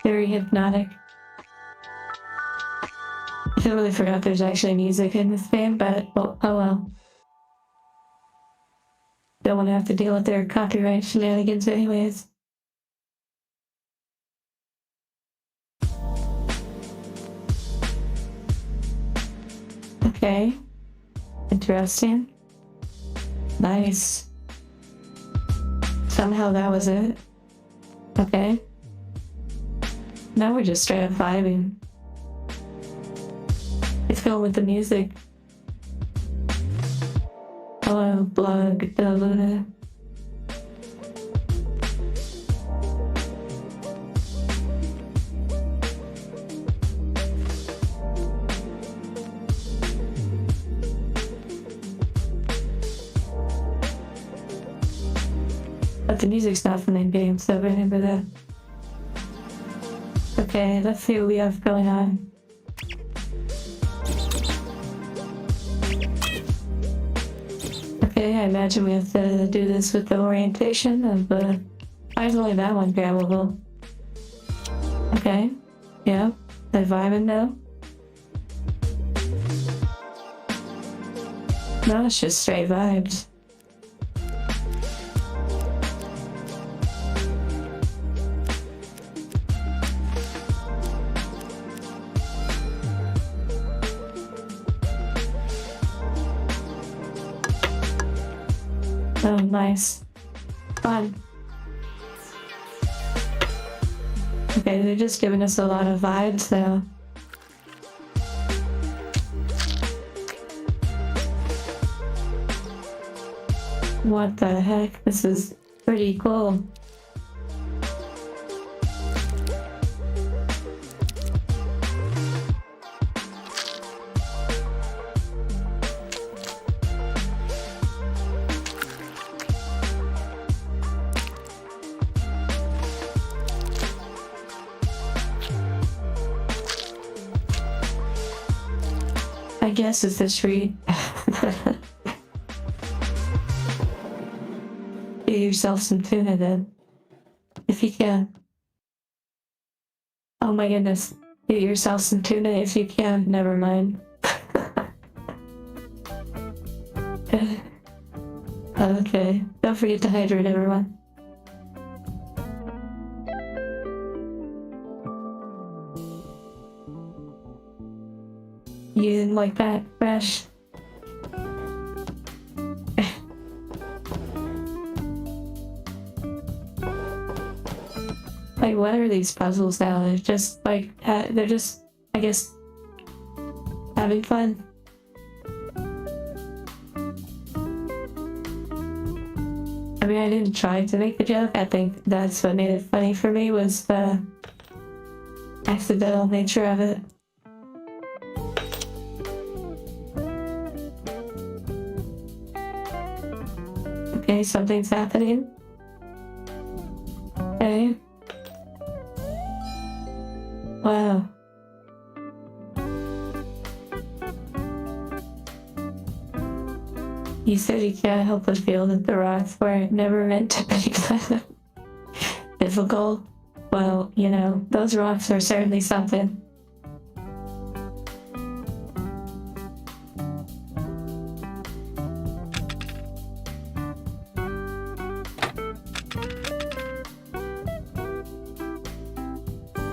Very hypnotic. totally forgot there's actually music in this game, but oh well. Don't want to have to deal with their copyright shenanigans anyways. Okay. Interesting. Nice. Somehow that was it. Okay. Now we're just straight up vibing. It's going with the music. Hello, Blog de Luna. But the music's not from the game, so remember that. Okay, let's see what we have going on. Okay, I imagine we have to do this with the orientation of the... Why is only that one grabbable? Okay, yeah, they're vibing now. No, it's just straight vibes. Oh, nice. Fun. Okay, they're just giving us a lot of vibes, though. What the heck? This is pretty cool. I guess it's a tree. Get yourself some tuna then. If you can. Oh my goodness. Get yourself some tuna if you can. Never mind. Okay. Don't forget to hydrate, everyone. You didn't like that, Crash? Like, what are these puzzles now? They're just like, they're just, I guess, having fun. I mean, I didn't try to make the joke. I think that's what made it funny for me, was the accidental nature of it. Okay, something's happening. Okay. Wow. You said you can't help but feel that the rocks were never meant to be difficult. Well, you know, those rocks are certainly something.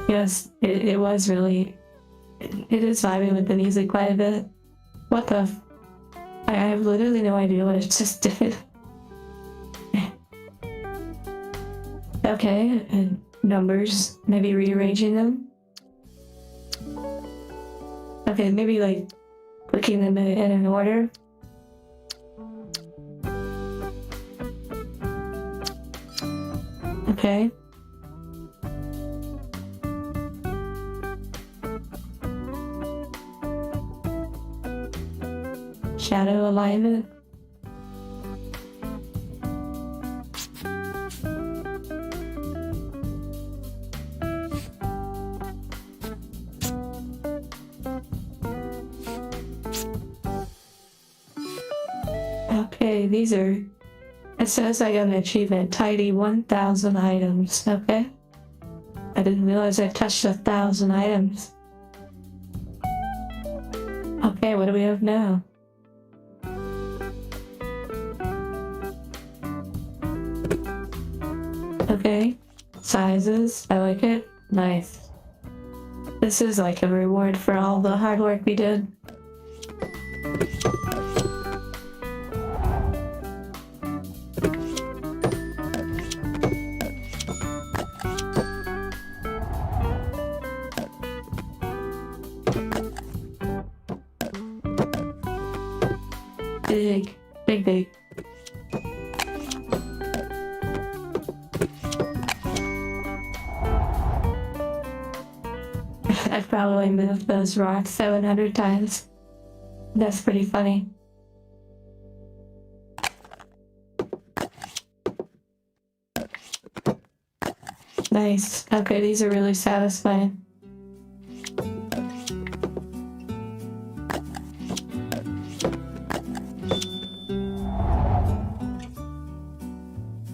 Yes, it was really... It is vibing with the music quite a bit. What the... I have literally no idea what it just did. Okay, and numbers. Maybe rearranging them. Okay, maybe like clicking them in an order. Okay. Shadow alignment. Okay, these are... It says I got an achievement. Tidy 1,000 items. Okay. I didn't realize I touched 1,000 items. Okay, what do we have now? Okay, sizes, I like it. Nice. This is like a reward for all the hard work we did. Big, big, big. I've probably moved those rocks 700 times. That's pretty funny. Nice. Okay, these are really satisfying.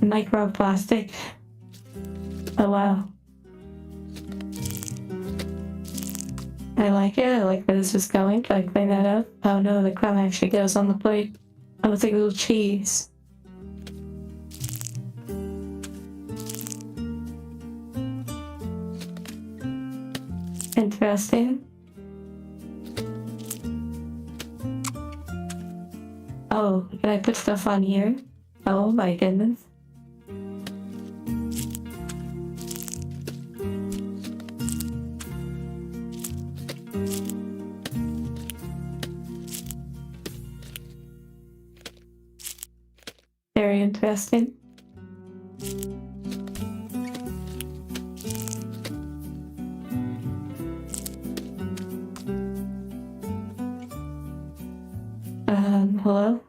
Microplastic. Oh wow. I like it. I like where this is going. Can I clean that up? Oh no, the crumb actually goes on the plate. Oh, it's like a little cheese. Interesting. Oh, can I put stuff on here? Oh my goodness. Very interesting. Hello?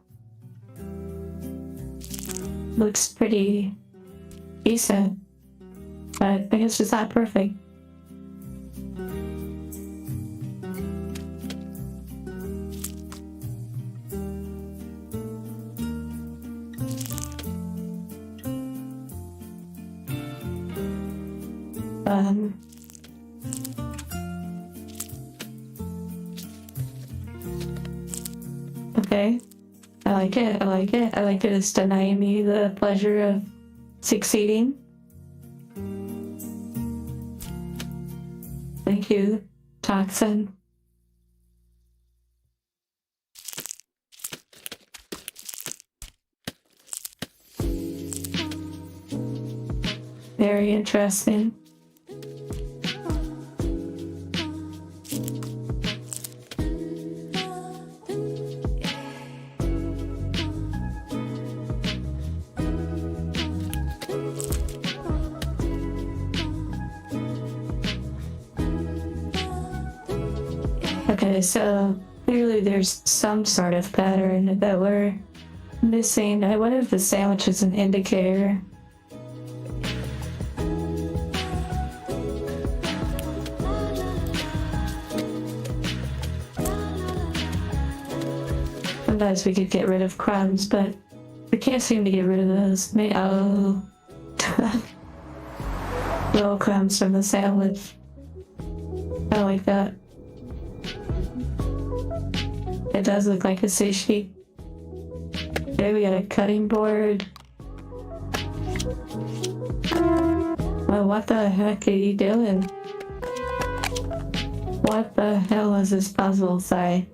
Looks pretty decent, but I guess it's not perfect. Okay. I like it. I like it. I like that it's denying me the pleasure of succeeding. Thank you, Toxin. Very interesting. Okay, so clearly there's some sort of pattern that we're missing. I wonder if the sandwich is an indicator. Sometimes we could get rid of crumbs, but we can't seem to get rid of those. Oh. Little crumbs from the sandwich. I like that. It does look like a sushi. Okay, we got a cutting board. Well, what the heck are you doing? What the hell is this puzzle say?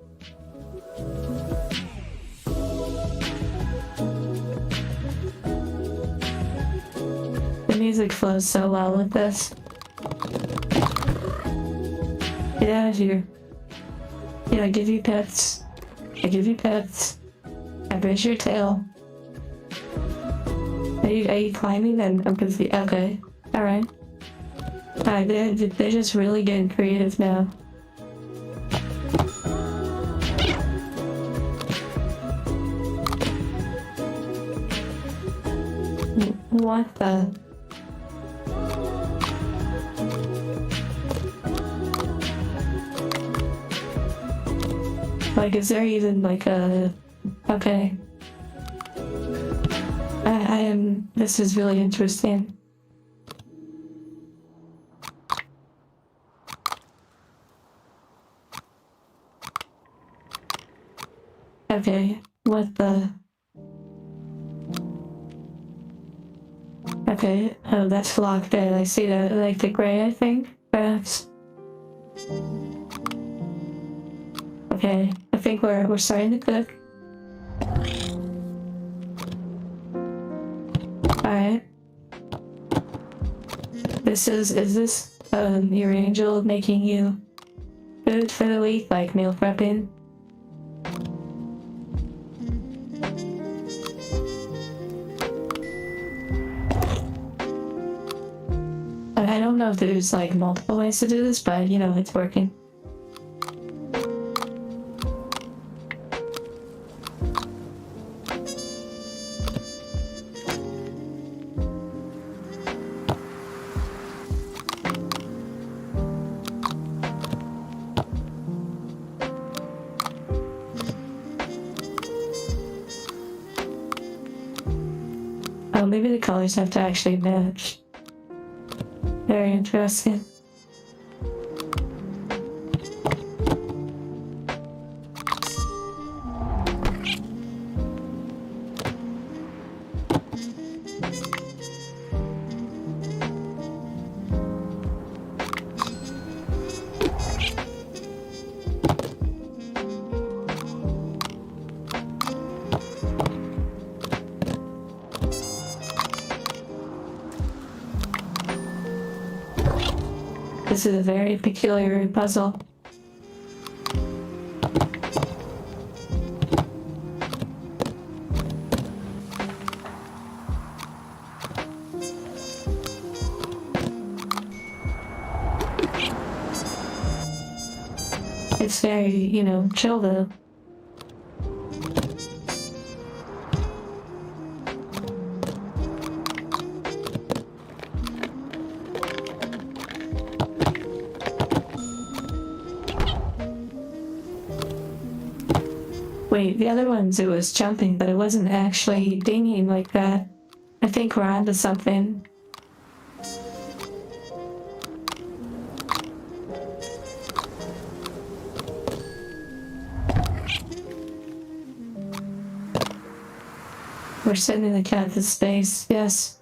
The music flows so well with this. Get out of here. Yeah, I give you pets. I give you pets. I raise your tail. Are you climbing? I'm confused. Okay. Alright. Alright, they're just really getting creative now. What the? Like, is there even like a... Okay. I am... This is really interesting. Okay, what the... Okay, oh, that's locked in. I see that, like the gray, I think, perhaps. Okay, I think we're starting to cook. Alright. Is this, your angel making you food for the week, like meal prepping? I don't know if there's like multiple ways to do this, but you know, it's working. Oh, maybe the colors have to actually match. Very interesting. This is a very peculiar puzzle. It's very, you know, chill though. Wait, the other ones it was jumping, but it wasn't actually dinging like that. I think we're onto something. We're sending the cat to space, yes.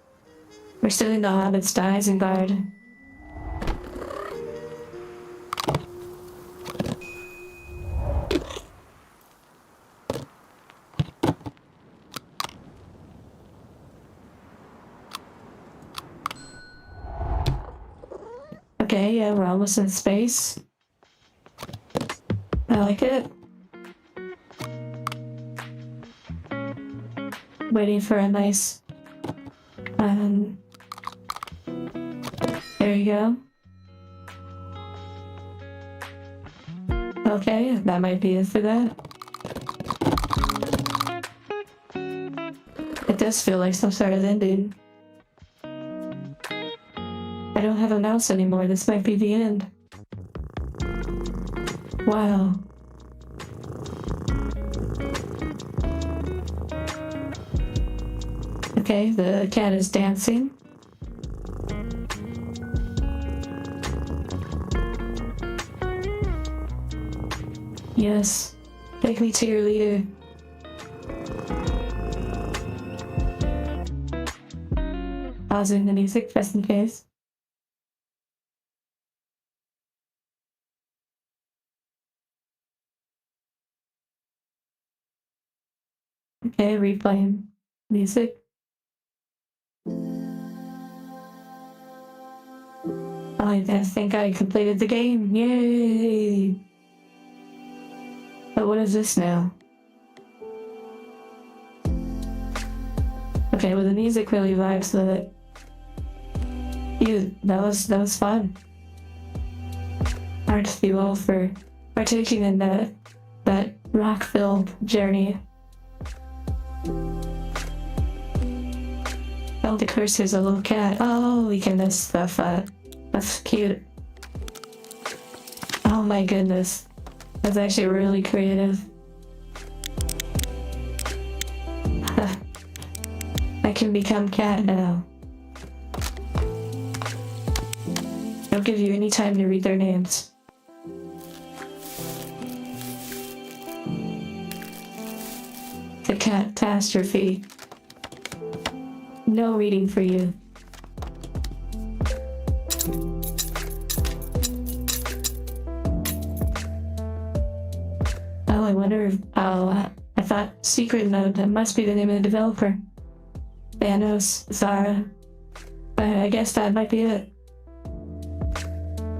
We're sending the hobbits to Isengard. Okay, yeah, we're almost in space. I like it. Waiting for a nice... There you go. Okay, that might be it for that. It does feel like some sort of ending. I don't have a mouse anymore, this might be the end. Wow. Okay, the cat is dancing. Yes, take me to your leader. Pausing the music just in case. Okay, replaying music. I think I completed the game. Yay! But what is this now? Okay, well the music really vibes with it. That was fun. Thanks to you all for partaking in that rock-filled journey. Oh, the cursor's a little cat. Oh, we can miss stuff. That's cute. Oh my goodness. That's actually really creative. I can become cat now. I'll give you any time to read their names. a catastrophe. No reading for you. Oh, I wonder if, I thought secret mode, that must be the name of the developer. Thanos, Zara. I guess that might be it.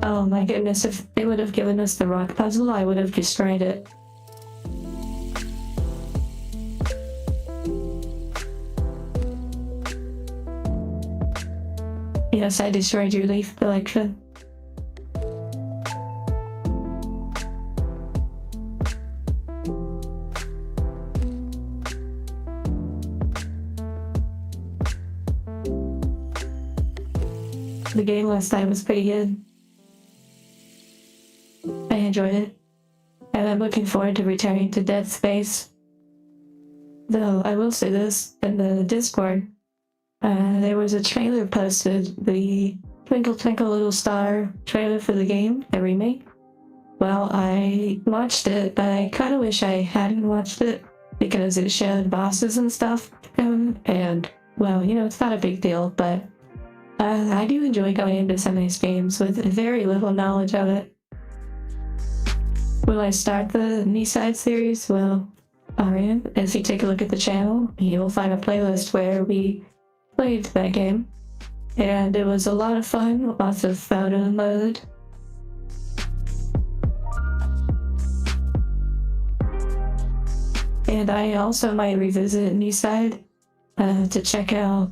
Oh my goodness, if they would have given us the rock puzzle, I would have destroyed it. Yes, I destroyed your leaf collection. The game last night was pretty good. I enjoyed it, and I'm looking forward to returning to Dead Space. Though I will say this, in the Discord, there was a trailer posted, the Twinkle Twinkle Little Star trailer for the game, the remake. Well, I watched it, but I kind of wish I hadn't watched it, because it showed bosses and stuff, and, well, you know, it's not a big deal, but I do enjoy going into some of these games with very little knowledge of it. Will I start the Knee-Side series? Well, alright, if you take a look at the channel, you'll find a playlist where we played that game. And it was a lot of fun, lots of photo mode. And I also might revisit Knee-Side to check out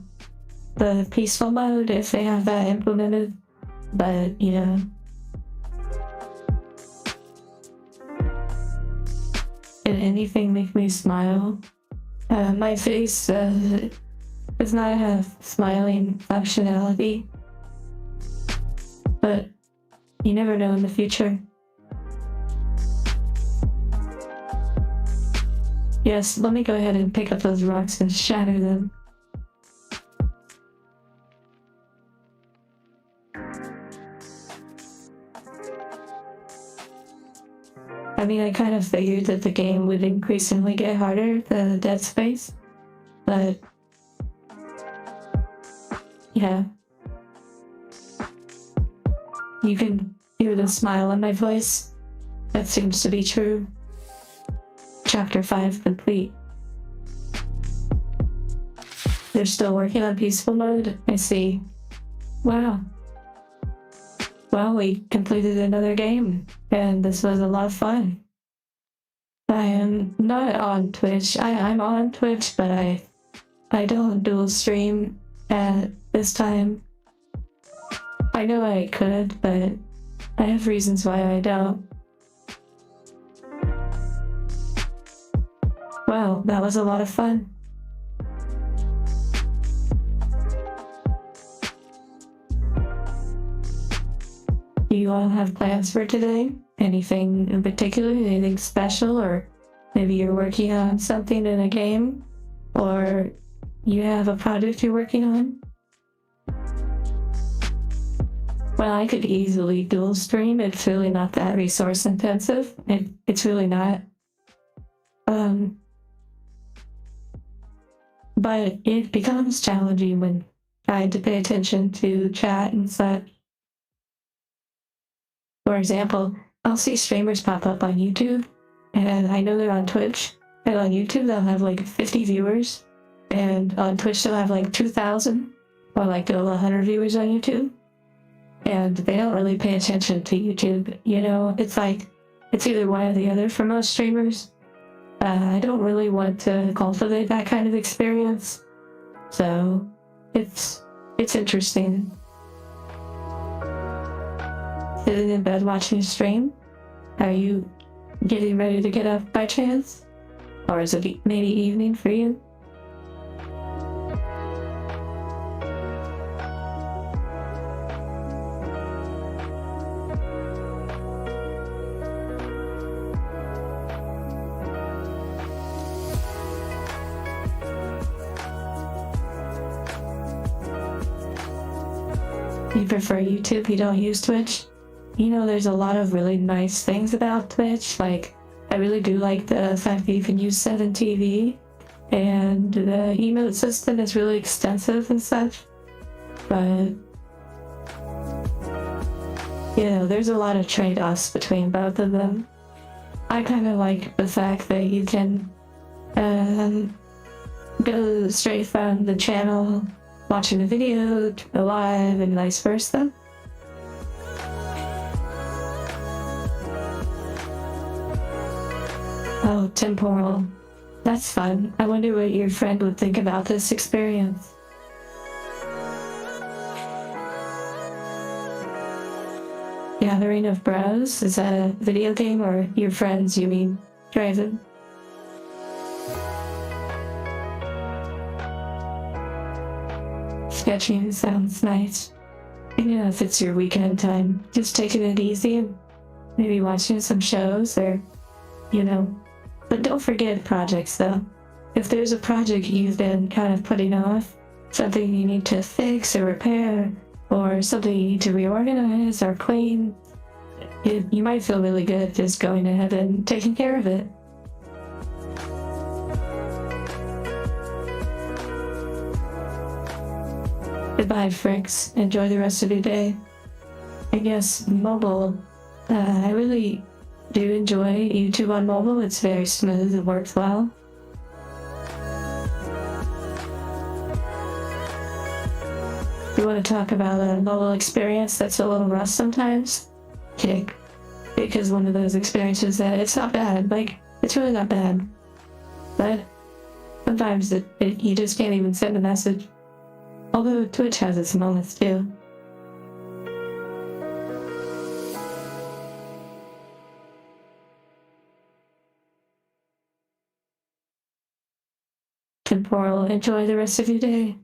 the peaceful mode if they have that implemented, but you know. Did anything make me smile? My face does not have smiling functionality, but you never know in the future. Yes, let me go ahead and pick up those rocks and shatter them. I mean, I kind of figured that the game would increasingly get harder, the Dead Space, but yeah. You can hear the smile in my voice. That seems to be true. Chapter 5 complete. They're still working on peaceful mode? I see. Wow. Well, we completed another game, and this was a lot of fun. I am not on Twitch. I'm on Twitch, but I don't dual stream at this time. I know I could, but I have reasons why I don't. Well, that was a lot of fun. Do you all have plans for today? Anything in particular? Anything special? Or maybe you're working on something in a game? Or you have a project you're working on? Well, I could easily dual stream. It's really not that resource intensive. It's really not. But it becomes challenging when trying to pay attention to chat and such. For example, I'll see streamers pop up on YouTube, and I know they're on Twitch, and on YouTube they'll have like 50 viewers, and on Twitch they'll have like 2,000, or like 100 viewers on YouTube, and they don't really pay attention to YouTube, you know? It's like, it's either one or the other for most streamers. I don't really want to cultivate that kind of experience, so it's interesting. Sitting in bed watching a stream? Are you getting ready to get up by chance? Or is it maybe evening for you? You prefer YouTube? You don't use Twitch? You know, there's a lot of really nice things about Twitch. Like, I really do like the fact that you can use 7TV. and the emote system is really extensive and such, but there's a lot of trade-offs between both of them. I kind of like the fact that you can go straight from the channel watching the video to the live and vice versa. Oh, temporal. That's fun. I wonder what your friend would think about this experience. Gathering of Bros? Is that a video game, or your friends, you mean, Draven? Sketching sounds nice. If it's your weekend time, just taking it easy and maybe watching some shows or, But don't forget projects, though. If there's a project you've been kind of putting off, something you need to fix or repair, or something you need to reorganize or clean, you might feel really good just going ahead and taking care of it. Goodbye, Fricks. Enjoy the rest of your day. I guess mobile, I really do enjoy YouTube on mobile. It's very smooth and works well. You want to talk about a mobile experience that's a little rough sometimes? Kick. Because one of those experiences that it's not bad, it's really not bad. But sometimes you just can't even send a message. Although Twitch has its moments too. Temporal, enjoy the rest of your day.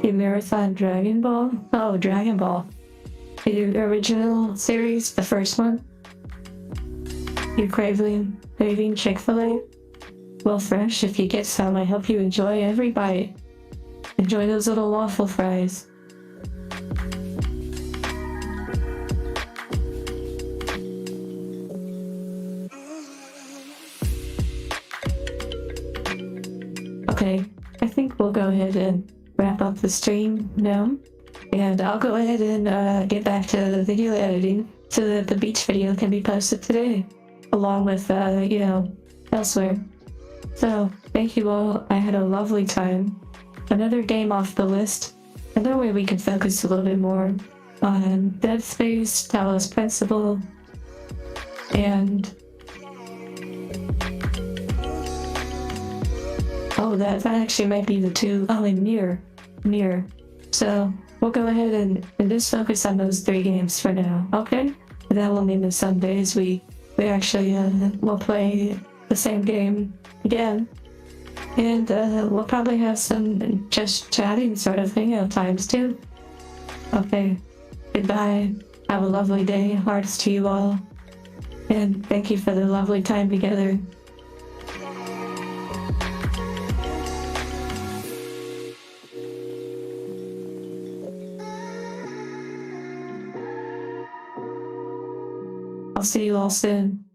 You marathon Dragon Ball? Oh, Dragon Ball. The original series, the first one? You're craving Chick-fil-A? Well, fresh, if you get some, I hope you enjoy every bite. Enjoy those little waffle fries. Okay, I think we'll go ahead and wrap up the stream now. And I'll go ahead and get back to the video editing so that the beach video can be posted today, along with, elsewhere. So, thank you all. I had a lovely time. Another game off the list. And that way we can focus a little bit more on Dead Space, Talos Principle, and that actually might be the two. Oh, and Near. So we'll go ahead and just focus on those 3 games for now, okay? And that will mean that some days we actually will play the same game again. And we'll probably have some just chatting sort of hangout times too. Okay, goodbye. Have a lovely day. Hearts to you all. And thank you for the lovely time together. I'll see you all soon.